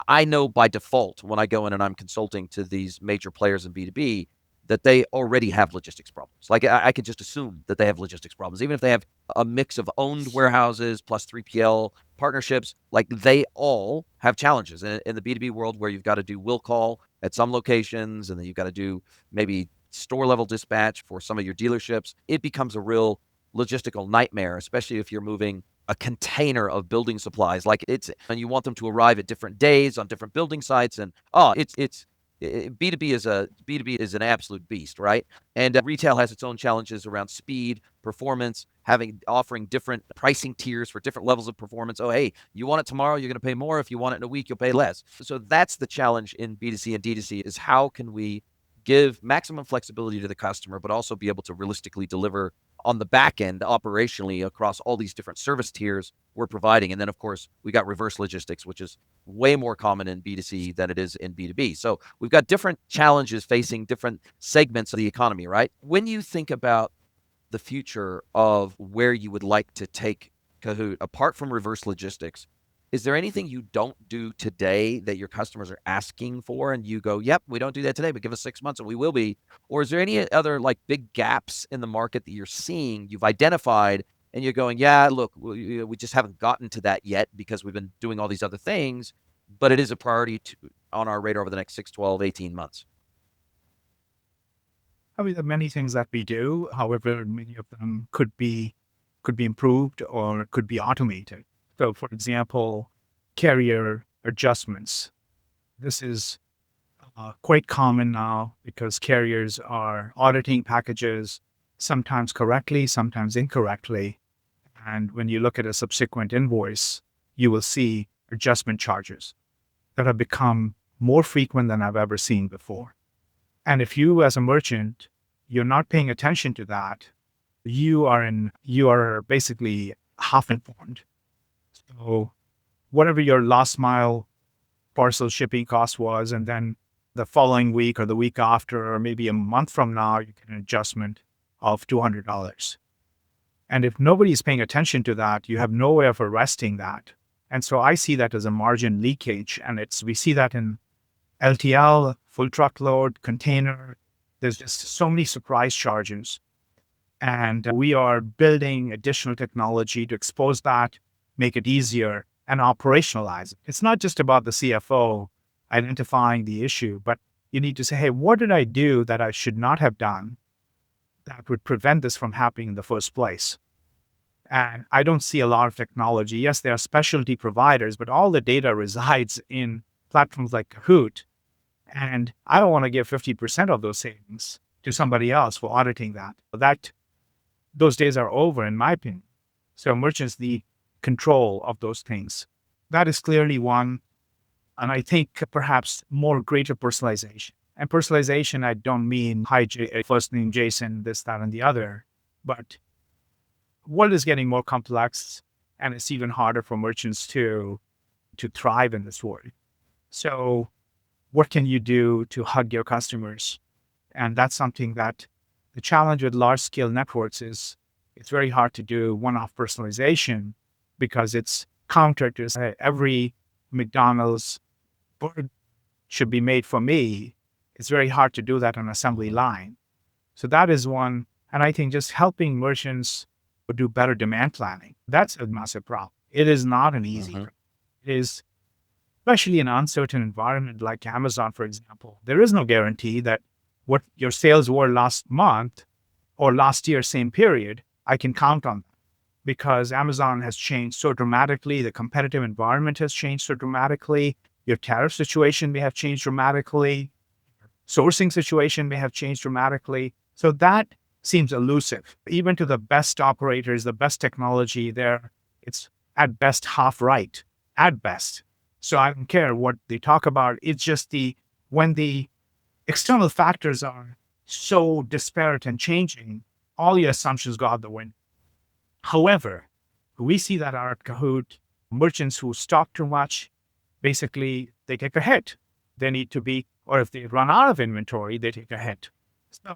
I know by default when I go in and I'm consulting to these major players in B2B that they already have logistics problems. Like I could just assume that they have logistics problems, even if they have a mix of owned warehouses plus 3PL partnerships. Like they all have challenges in the B2B world where you've got to do will call at some locations, and then you've got to do maybe store level dispatch for some of your dealerships. It becomes a real logistical nightmare, especially if you're moving a container of building supplies. And you want them to arrive at different days on different building sites, and B2B is an absolute beast, right? And retail has its own challenges around speed, performance, offering different pricing tiers for different levels of performance. Oh, hey, you want it tomorrow, you're going to pay more. If you want it in a week, you'll pay less. So that's the challenge in B2C and D2C, is how can we give maximum flexibility to the customer, but also be able to realistically deliver on the back end operationally across all these different service tiers we're providing. And then, of course, we got reverse logistics, which is way more common in B2C than it is in B2B. So we've got different challenges facing different segments of the economy, right? When you think about the future of where you would like to take Cahoot, apart from reverse logistics, is there anything you don't do today that your customers are asking for and you go, yep, we don't do that today, but give us 6 months and we will be? Or is there any other like big gaps in the market that you're seeing, you've identified, and you're going, yeah, look, we just haven't gotten to that yet because we've been doing all these other things, but it is a priority on our radar over the next 6, 12, 18 months? I mean, there are many things that we do. However, many of them could be improved or could be automated. So, for example, carrier adjustments. This is quite common now because carriers are auditing packages, sometimes correctly, sometimes incorrectly. And when you look at a subsequent invoice, you will see adjustment charges that have become more frequent than I've ever seen before. And if you as a merchant, you're not paying attention to that, you are basically half informed. So whatever your last mile parcel shipping cost was, and then the following week or the week after, or maybe a month from now, you get an adjustment of $200. And if nobody's paying attention to that, you have no way of arresting that. And so I see that as a margin leakage. And we see that in LTL, full truckload, container. There's just so many surprise charges. And we are building additional technology to expose that, make it easier, and operationalize it. It's not just about the CFO identifying the issue, but you need to say, hey, what did I do that I should not have done that would prevent this from happening in the first place? And I don't see a lot of technology. Yes, there are specialty providers, but all the data resides in platforms like Cahoot. And I don't want to give 50% of those savings to somebody else for auditing that. Those days are over, in my opinion. So merchants need control of those things. That is clearly one. And I think perhaps more greater personalization. And personalization, I don't mean, hi, first name Jason, this, that, and the other. But what is getting more complex, and it's even harder for merchants to thrive in this world. So what can you do to hug your customers? And that's something that the challenge with large scale networks is it's very hard to do one-off personalization because it's counter to say every McDonald's burger should be made for me. It's very hard to do that on an assembly line. So that is one. And I think just helping merchants do better demand planning, that's a massive problem. It is not an easy problem. It is, especially in an uncertain environment like Amazon, for example. There is no guarantee that what your sales were last month or last year, same period, I can count on that because Amazon has changed so dramatically. The competitive environment has changed so dramatically. Your tariff situation may have changed dramatically. Sourcing situation may have changed dramatically. So that seems elusive. Even to the best operators, the best technology there, it's at best half right, at best. So I don't care what they talk about. It's just when the external factors are so disparate and changing, all your assumptions go out the window. However, we see that at Cahoot, merchants who stock too much, basically they take a hit. They need to be, or if they run out of inventory, they take a hit. So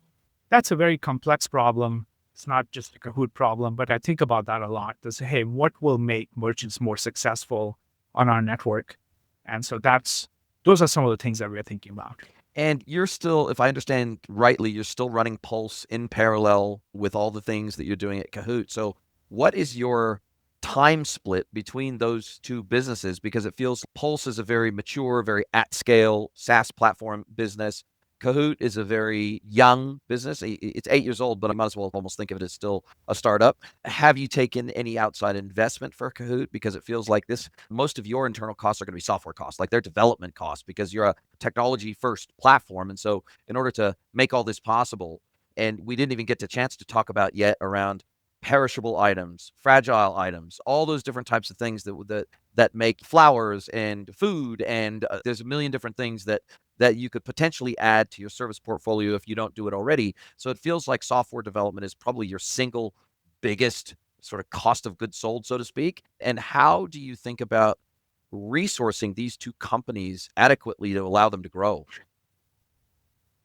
that's a very complex problem. It's not just a Cahoot problem, but I think about that a lot to say, hey, what will make merchants more successful on our network? And so those are some of the things that we're thinking about. And you're still, if I understand rightly, you're still running Pulse in parallel with all the things that you're doing at Cahoot. So what is your time split between those two businesses? Because it feels Pulse is a very mature, very at scale SaaS platform business. Cahoot is a very young business. It's 8 years old, but I might as well almost think of it as still a startup. Have you taken any outside investment for Cahoot? Because it feels like most of your internal costs are going to be software costs, like their development costs, because you're a technology first platform. And so in order to make all this possible, and we didn't even get the chance to talk about yet around perishable items, fragile items, all those different types of things that make flowers and food. And there's a million different things that you could potentially add to your service portfolio if you don't do it already. So it feels like software development is probably your single biggest sort of cost of goods sold, so to speak. And how do you think about resourcing these two companies adequately to allow them to grow?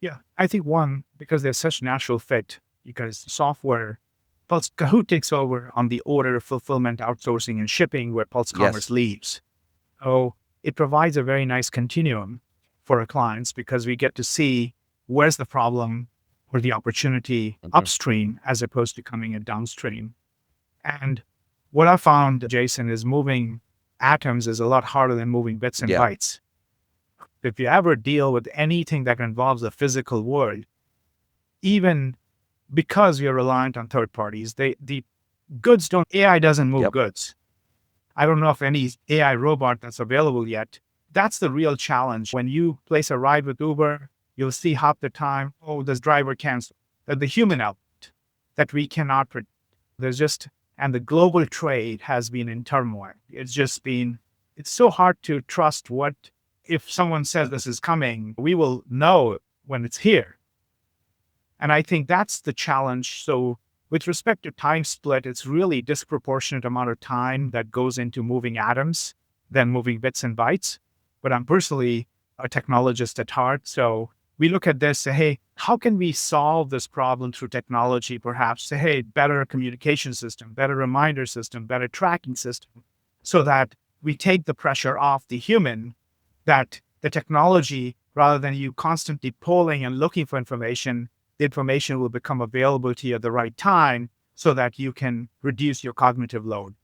Yeah, I think one, because there's such natural fit, because software, Pulse Cahoot takes over on the order, fulfillment, outsourcing, and shipping where Pulse Commerce leaves. So it provides a very nice continuum for our clients because we get to see where's the problem or the opportunity upstream as opposed to coming in downstream. And what I found, Jason, is moving atoms is a lot harder than moving bits and bytes. If you ever deal with anything that involves the physical world, even because we are reliant on third parties, the goods AI doesn't move goods. I don't know if any AI robot that's available yet. That's the real challenge. When you place a ride with Uber, you'll see half the time, oh, this driver canceled. That the human element that we cannot predict. And the global trade has been in turmoil. It's so hard to trust if someone says this is coming, we will know when it's here. And I think that's the challenge. So with respect to time split, it's really disproportionate amount of time that goes into moving atoms than moving bits and bytes. But I'm personally a technologist at heart. So we look at this, say, hey, how can we solve this problem through technology? Perhaps say, hey, better communication system, better reminder system, better tracking system, so that we take the pressure off the human, that the technology, rather than you constantly polling and looking for information, the information will become available to you at the right time so that you can reduce your cognitive load.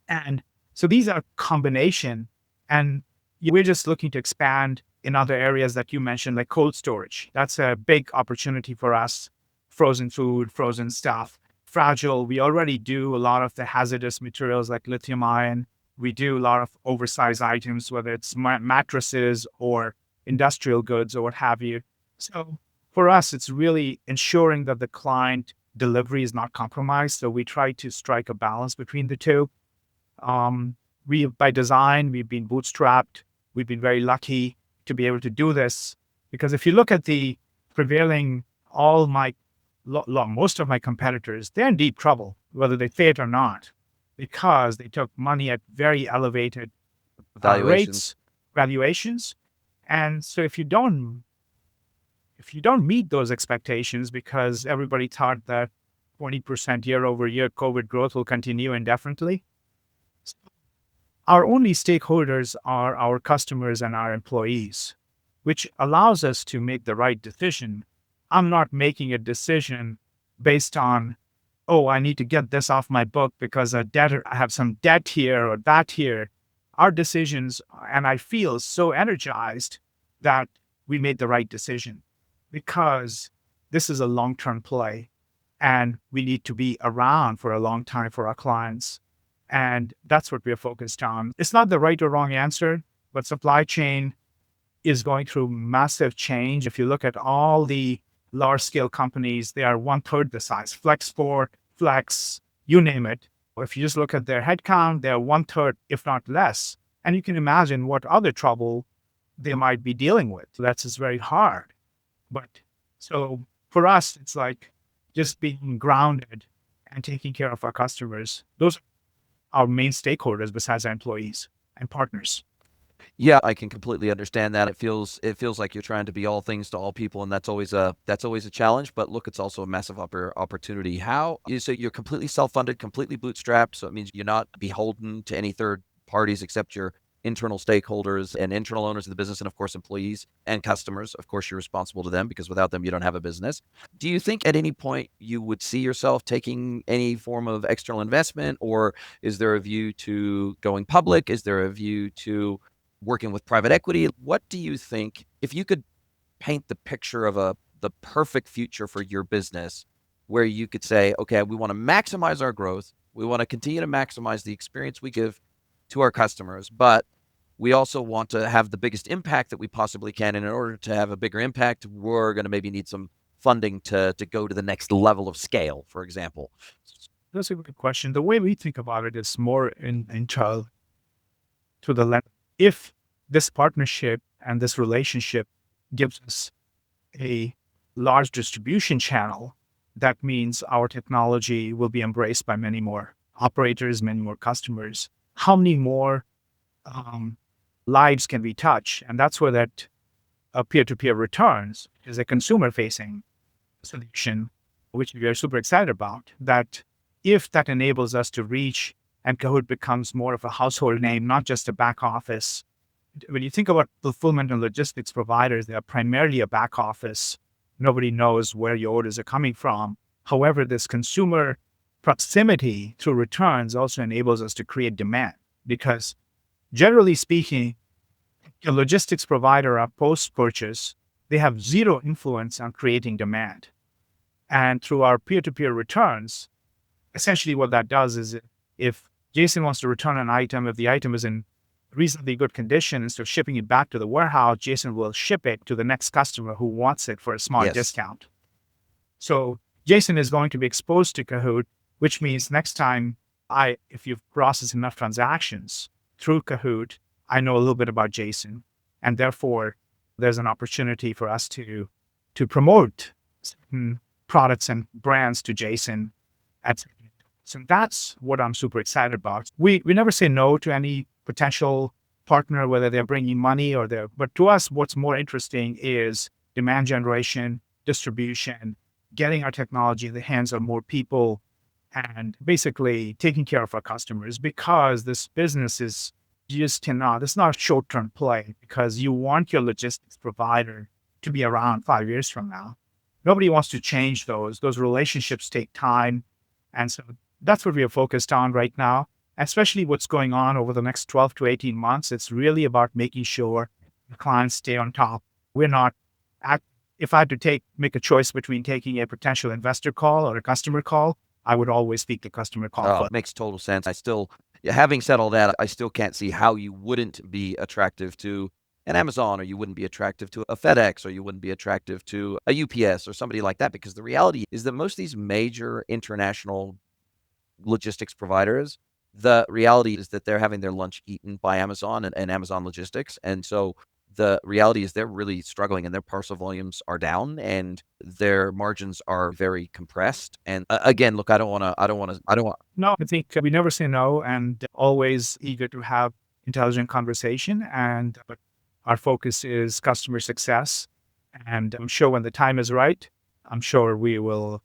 And so these are combination, and we're just looking to expand in other areas that you mentioned, like cold storage. That's a big opportunity for us. Frozen food, frozen stuff, fragile. We already do a lot of the hazardous materials like lithium ion. We do a lot of oversized items, whether it's mattresses or industrial goods or what have you. So for us, it's really ensuring that the client delivery is not compromised. So we try to strike a balance between the two. We, by design, we've been bootstrapped. We've been very lucky to be able to do this, because if you look at the prevailing, all my, most of my competitors, they're in deep trouble, whether they say it or not, because they took money at very elevated Valuations. valuations. And so if you don't meet those expectations, because everybody thought that 20% year over year COVID growth will continue indefinitely, our only stakeholders are our customers and our employees, which allows us to make the right decision. I'm not making a decision based on, oh, I need to get this off my book because I have some debt here or that here. Our decisions, and I feel so energized that we made the right decision, because this is a long-term play and we need to be around for a long time for our clients. And that's what we're focused on. It's not the right or wrong answer, but supply chain is going through massive change. If you look at all the large scale companies, they are 1/3 the size. Flexport, Flex, you name it. If you just look at their headcount, they're 1/3, if not less. And you can imagine what other trouble they might be dealing with. So that's just very hard. But so for us, it's like just being grounded and taking care of our customers. Those are our main stakeholders besides our employees and partners. Yeah, I can completely understand that. It feels like you're trying to be all things to all people, and that's always a challenge. But look, it's also a massive opportunity. How you so you're completely self-funded, completely bootstrapped, so it means you're not beholden to any third parties except your internal stakeholders and internal owners of the business, and of course employees and customers. Of course, you're responsible to them, because without them you don't have a business. Do you think at any point you would see yourself taking any form of external investment, or is there a view to going public? Is there a view to working with private equity? What do you think, if you could paint the picture of the perfect future for your business, where you could say, okay, we want to maximize our growth, we want to continue to maximize the experience we give to our customers, but we also want to have the biggest impact that we possibly can. And in order to have a bigger impact, we're going to maybe need some funding to go to the next level of scale, for example. That's a good question. The way we think about it is more in child to the lens. If this partnership and this relationship gives us a large distribution channel, that means our technology will be embraced by many more operators, many more customers. How many more lives can we touch? And that's where that peer-to-peer returns is a consumer-facing solution, which we are super excited about. That if that enables us to reach, and Cahoot becomes more of a household name, not just a back office. When you think about fulfillment and logistics providers, they are primarily a back office. Nobody knows where your orders are coming from. However, this consumer proximity through returns also enables us to create demand, because generally speaking, a logistics provider post-purchase, they have zero influence on creating demand. And through our peer-to-peer returns, essentially what that does is, if Jason wants to return an item, if the item is in reasonably good condition, instead of shipping it back to the warehouse, Jason will ship it to the next customer who wants it for a small Yes. discount. So Jason is going to be exposed to Cahoot, which means next time if you've processed enough transactions through Cahoot, I know a little bit about Jason, and therefore there's an opportunity for us to promote certain products and brands to Jason at so that's what I'm super excited about. We never say no to any potential partner, whether they're bringing money or they're, but to us, what's more interesting is demand generation, distribution, getting our technology in the hands of more people, and basically taking care of our customers because this business is, you just cannot, it's not a short-term play because you want your logistics provider to be around 5 years from now. Nobody wants to change those. Those relationships take time. And so that's what we are focused on right now, especially what's going on over the next 12 to 18 months. It's really about making sure the clients stay on top. We're not, if I had to make a choice between taking a potential investor call or a customer call, I would always pick the customer call Oh, first. it makes total sense. Having said all that, I still can't see how you wouldn't be attractive to an Amazon, or you wouldn't be attractive to a FedEx, or you wouldn't be attractive to a UPS or somebody like that, because the reality is that most of these major international logistics providers, the reality is that they're having their lunch eaten by Amazon and Amazon Logistics. And so the reality is they're really struggling and their parcel volumes are down and their margins are very compressed. And again, look, I don't want. No, I think we never say no and always eager to have intelligent conversation. But our focus is customer success. And I'm sure when the time is right, I'm sure we will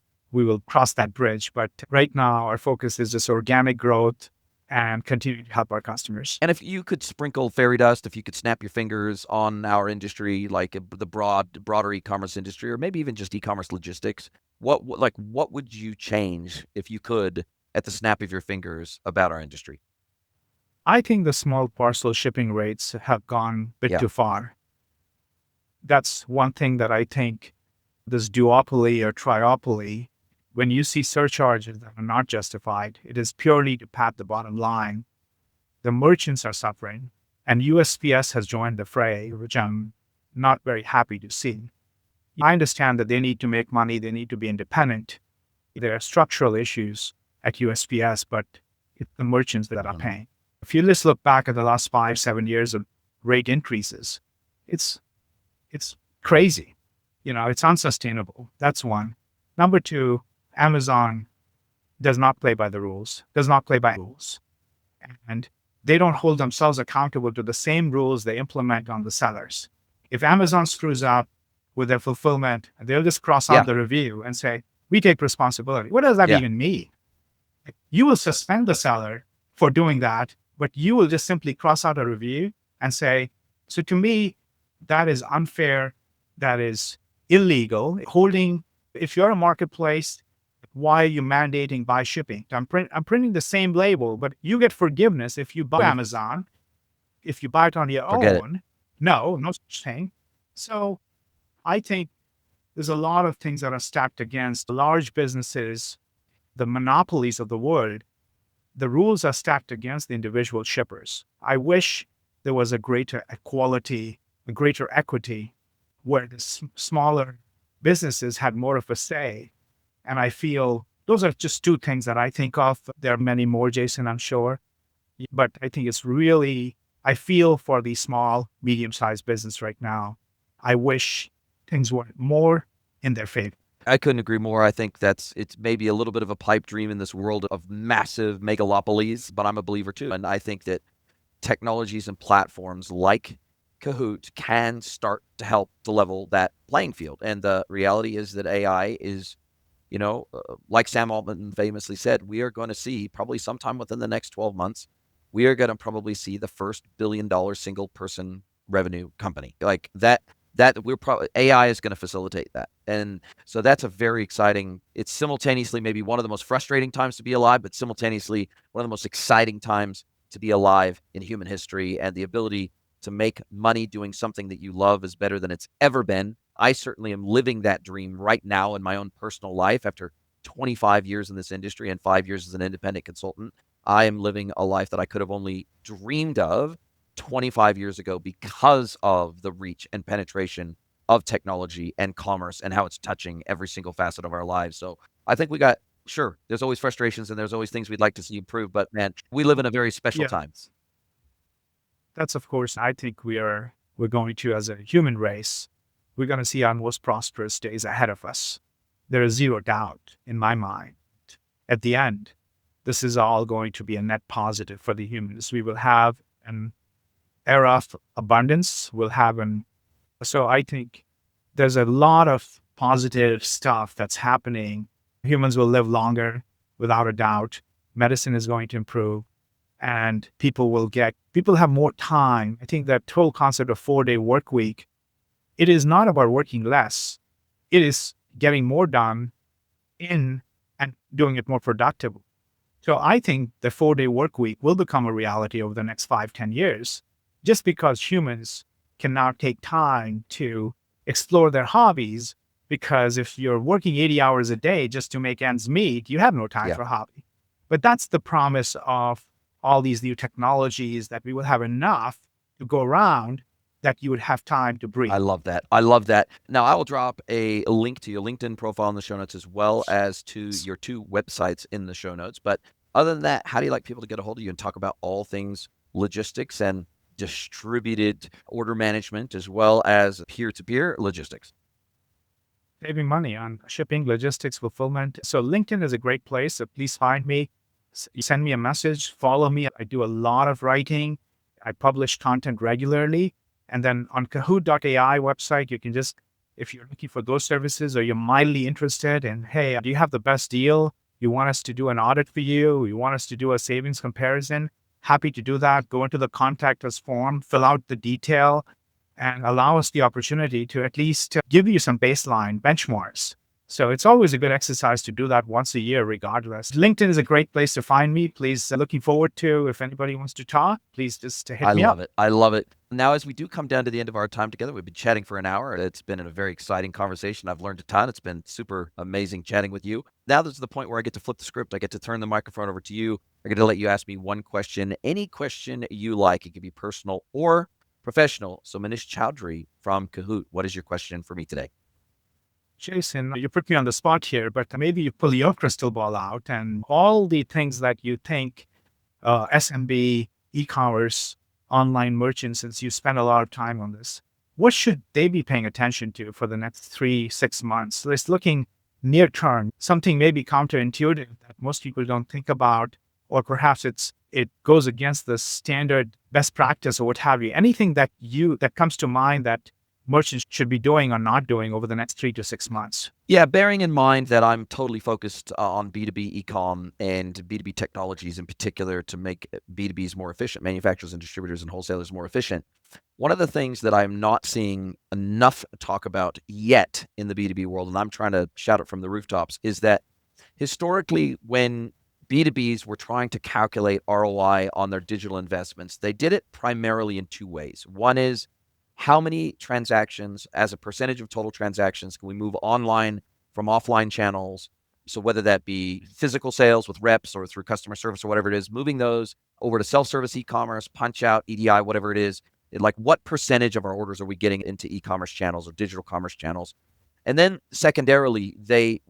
cross that bridge. But right now, our focus is just organic growth and continue to help our customers. And if you could sprinkle fairy dust, if you could snap your fingers on our industry, like the broader e-commerce industry, or maybe even just e-commerce logistics, what would you change if you could at the snap of your fingers about our industry? I think the small parcel shipping rates have gone a bit too far. That's one thing that I think this duopoly or triopoly, when you see surcharges that are not justified, it is purely to pad the bottom line. The merchants are suffering, and USPS has joined the fray, which I'm not very happy to see. I understand that they need to make money, they need to be independent. There are structural issues at USPS, but it's the merchants that are paying. If you just look back at the last 5-7 years of rate increases, it's crazy. It's unsustainable. That's one. Number two, Amazon does not play by the rules, And they don't hold themselves accountable to the same rules they implement on the sellers. If Amazon screws up with their fulfillment, they'll just cross out the review and say, we take responsibility. What does that even mean? You will suspend the seller for doing that, but you will just simply cross out a review and say, so to me, that is unfair. That is illegal. If you're a marketplace, why are you mandating by shipping? I'm printing the same label, but you get forgiveness if you buy Amazon. If you buy it on your own, no such thing. So I think there's a lot of things that are stacked against large businesses, the monopolies of the world. The rules are stacked against the individual shippers. I wish there was a greater equality, a greater equity, where the smaller businesses had more of a say. And I feel those are just two things that I think of. There are many more, Jason, I'm sure. But I think I feel for the small, medium-sized business right now. I wish things were more in their favor. I couldn't agree more. I think it's maybe a little bit of a pipe dream in this world of massive megalopolies, but I'm a believer too. And I think that technologies and platforms like Cahoot can start to help to level that playing field. And the reality is that AI is, like Sam Altman famously said, we are going to see probably sometime within the next 12 months, we are going to probably see the first billion-dollar single person revenue company. Like that AI is going to facilitate that. And so that's a very exciting, it's simultaneously maybe one of the most frustrating times to be alive, but simultaneously one of the most exciting times to be alive in human history. And the ability to make money doing something that you love is better than it's ever been. I certainly am living that dream right now in my own personal life after 25 years in this industry and 5 years as an independent consultant. I am living a life that I could have only dreamed of 25 years ago because of the reach and penetration of technology and commerce and how it's touching every single facet of our lives. So I think sure, there's always frustrations and there's always things we'd like to see improve, but man, we live in a very special time. That's, of course, I think we're going to, as a human race, we're going to see our most prosperous days ahead of us. there is zero doubt in my mind. At the end, this is all going to be a net positive for the humans. We will have an era of abundance. So I think there's a lot of positive stuff that's happening. Humans will live longer without a doubt. Medicine is going to improve and people have more time. I think that whole concept of 4-day work week, it is not about working less. It is getting more done in and doing it more productively. So I think the 4-day work week will become a reality over the next 5-10 years, just because humans can now take time to explore their hobbies. Because if you're working 80 hours a day just to make ends meet, you have no time Yeah. for hobby. But that's the promise of all these new technologies, that we will have enough to go around that you would have time to breathe. I love that. I love that. Now, I will drop a link to your LinkedIn profile in the show notes, as well as to your 2 websites in the show notes. But other than that, how do you like people to get a hold of you and talk about all things logistics and distributed order management, as well as peer-to-peer logistics? Saving money on shipping, logistics, fulfillment. So LinkedIn is a great place. So please find me, send me a message, follow me. I do a lot of writing. I publish content regularly. And then on Cahoot.ai website, you can just, if you're looking for those services or you're mildly interested in, hey, do you have the best deal? You want us to do an audit for you? You want us to do a savings comparison? Happy to do that. Go into the contact us form, fill out the detail, and allow us the opportunity to at least give you some baseline benchmarks. So it's always a good exercise to do that once a year, regardless. LinkedIn is a great place to find me. Please, looking forward to, if anybody wants to talk, please just hit I me love up. it. I love it. Now, as we do come down to the end of our time together, we've been chatting for an hour. It's been a very exciting conversation. I've learned a ton. It's been super amazing chatting with you. Now, this is the point where I get to flip the script. I get to turn the microphone over to you. I get to let you ask me one question, any question you like. It could be personal or professional. So, Manish Chowdhary from Cahoot, what is your question for me today? Jason, you put me on the spot here, but maybe you pull your crystal ball out and all the things that you think SMB, e-commerce, online merchants, since you spend a lot of time on this, what should they be paying attention to for the next 3-6 months? So it's looking near term, something maybe counterintuitive that most people don't think about, or perhaps it goes against the standard best practice or what have you. Anything that comes to mind that merchants should be doing or not doing over the next 3 to 6 months? Yeah, bearing in mind that I'm totally focused on B2B ecom and B2B technologies in particular to make B2Bs more efficient, manufacturers and distributors and wholesalers more efficient. One of the things that I'm not seeing enough talk about yet in the B2B world, and I'm trying to shout it from the rooftops, is that historically, when B2Bs were trying to calculate ROI on their digital investments, they did it primarily in 2 ways. One is, how many transactions as a percentage of total transactions can we move online from offline channels? So whether that be physical sales with reps or through customer service or whatever it is, moving those over to self-service e-commerce, punch out, EDI, whatever it is, like what percentage of our orders are we getting into e-commerce channels or digital commerce channels? And then secondarily, they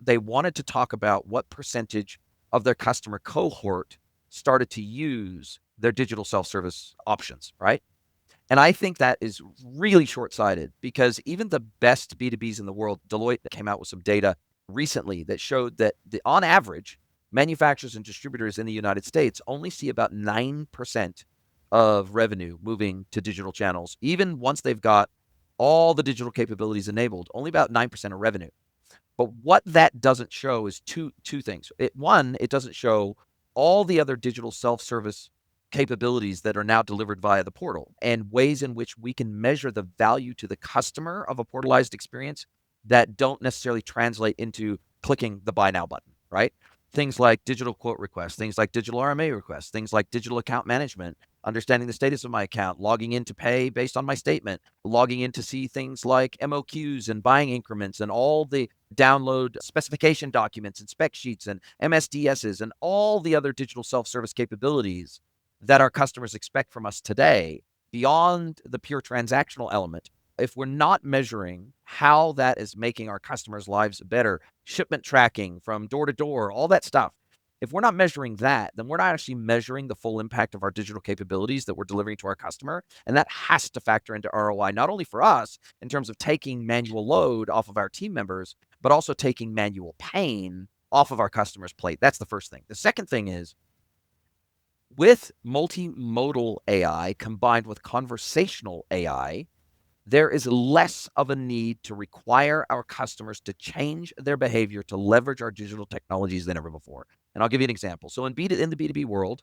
wanted to talk about what percentage of their customer cohort started to use their digital self-service options, right? And I think that is really short-sighted, because even the best B2Bs in the world, Deloitte came out with some data recently that showed that on average, manufacturers and distributors in the United States only see about 9% of revenue moving to digital channels. Even once they've got all the digital capabilities enabled, only about 9% of revenue. But what that doesn't show is two things. One, it doesn't show all the other digital self-service capabilities that are now delivered via the portal, and ways in which we can measure the value to the customer of a portalized experience that don't necessarily translate into clicking the buy now button, right? Things like digital quote requests, things like digital RMA requests, things like digital account management, understanding the status of my account, logging in to pay based on my statement, logging in to see things like MOQs and buying increments and all the download specification documents and spec sheets and MSDSs and all the other digital self-service capabilities that our customers expect from us today, beyond the pure transactional element. If we're not measuring how that is making our customers' lives better, shipment tracking from door to door, all that stuff, if we're not measuring that, then we're not actually measuring the full impact of our digital capabilities that we're delivering to our customer. And that has to factor into ROI, not only for us in terms of taking manual load off of our team members, but also taking manual pain off of our customers' plate. That's the first thing. The second thing is, with multimodal AI combined with conversational AI, there is less of a need to require our customers to change their behavior to leverage our digital technologies than ever before. And I'll give you an example. So in the B2B world,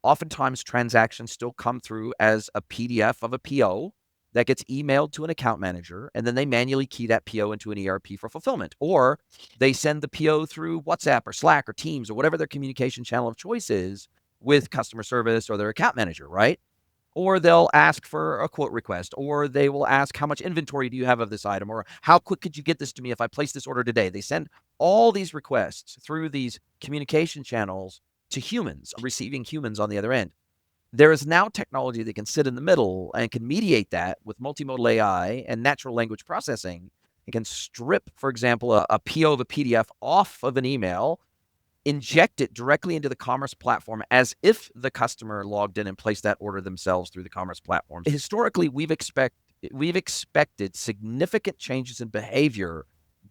oftentimes transactions still come through as a PDF of a PO that gets emailed to an account manager, and then they manually key that PO into an ERP for fulfillment. Or they send the PO through WhatsApp or Slack or Teams or whatever their communication channel of choice is with customer service or their account manager, right? Or they'll ask for a quote request, or they will ask, how much inventory do you have of this item? Or how quick could you get this to me if I place this order today? They send all these requests through these communication channels to humans, receiving humans on the other end. There is now technology that can sit in the middle and can mediate that with multimodal AI and natural language processing. It can strip, for example, a PO of a PDF off of an email, inject it directly into the commerce platform as if the customer logged in and placed that order themselves through the commerce platform. Historically, we've expected significant changes in behavior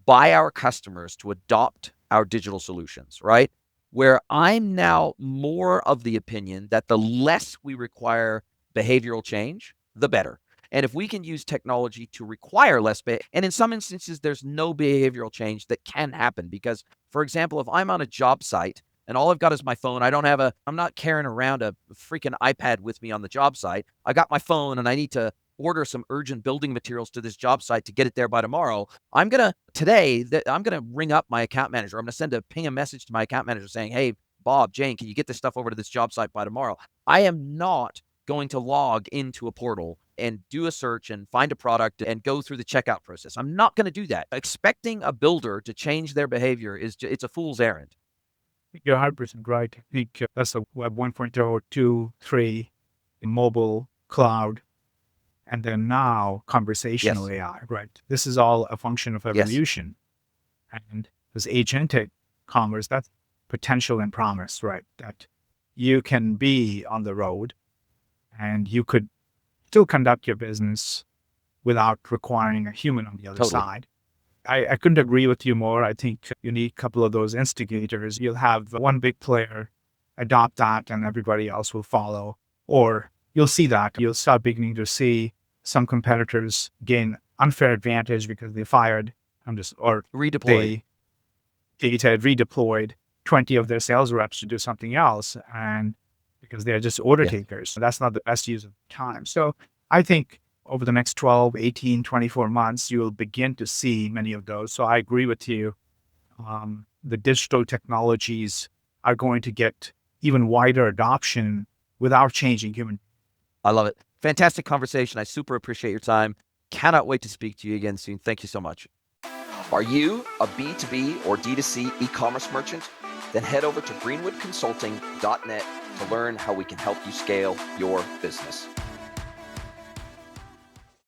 by our customers to adopt our digital solutions, right? Where I'm now more of the opinion that the less we require behavioral change, the better. And if we can use technology to require less, and in some instances, there's no behavioral change that can happen because, for example, if I'm on a job site and all I've got is my phone, I'm not carrying around a freaking iPad with me on the job site. I got my phone and I need to order some urgent building materials to this job site to get it there by tomorrow. I'm going to ring up my account manager. I'm going to ping a message to my account manager saying, hey, Bob, Jane, can you get this stuff over to this job site by tomorrow? I am not going to log into a portal and do a search and find a product and go through the checkout process. I'm not going to do that. Expecting a builder to change their behavior it's a fool's errand. You're 100% right. I think that's a Web 1.0, 2, 3, mobile, cloud, and then now conversational Yes. AI, right? This is all a function of Yes. evolution. And this agentic commerce, that's potential and promise, right? That you can be on the road and you could still conduct your business without requiring a human on the other Totally. side. I couldn't agree with you more. I think you need a couple of those instigators. You'll have one big player adopt that and everybody else will follow. Or you'll see that. You'll start beginning to see some competitors gain unfair advantage because they fired or Redeployed. they had redeployed 20 of their sales reps to do something else, and because they're just order Yes. takers. That's not the best use of time. So I think over the next 12, 18, 24 months, you will begin to see many of those. So I agree with you. The digital technologies are going to get even wider adoption without changing human. I love it. Fantastic conversation. I super appreciate your time. Cannot wait to speak to you again soon. Thank you so much. Are you a B2B or D2C e-commerce merchant? Then head over to greenwoodconsulting.net to learn how we can help you scale your business.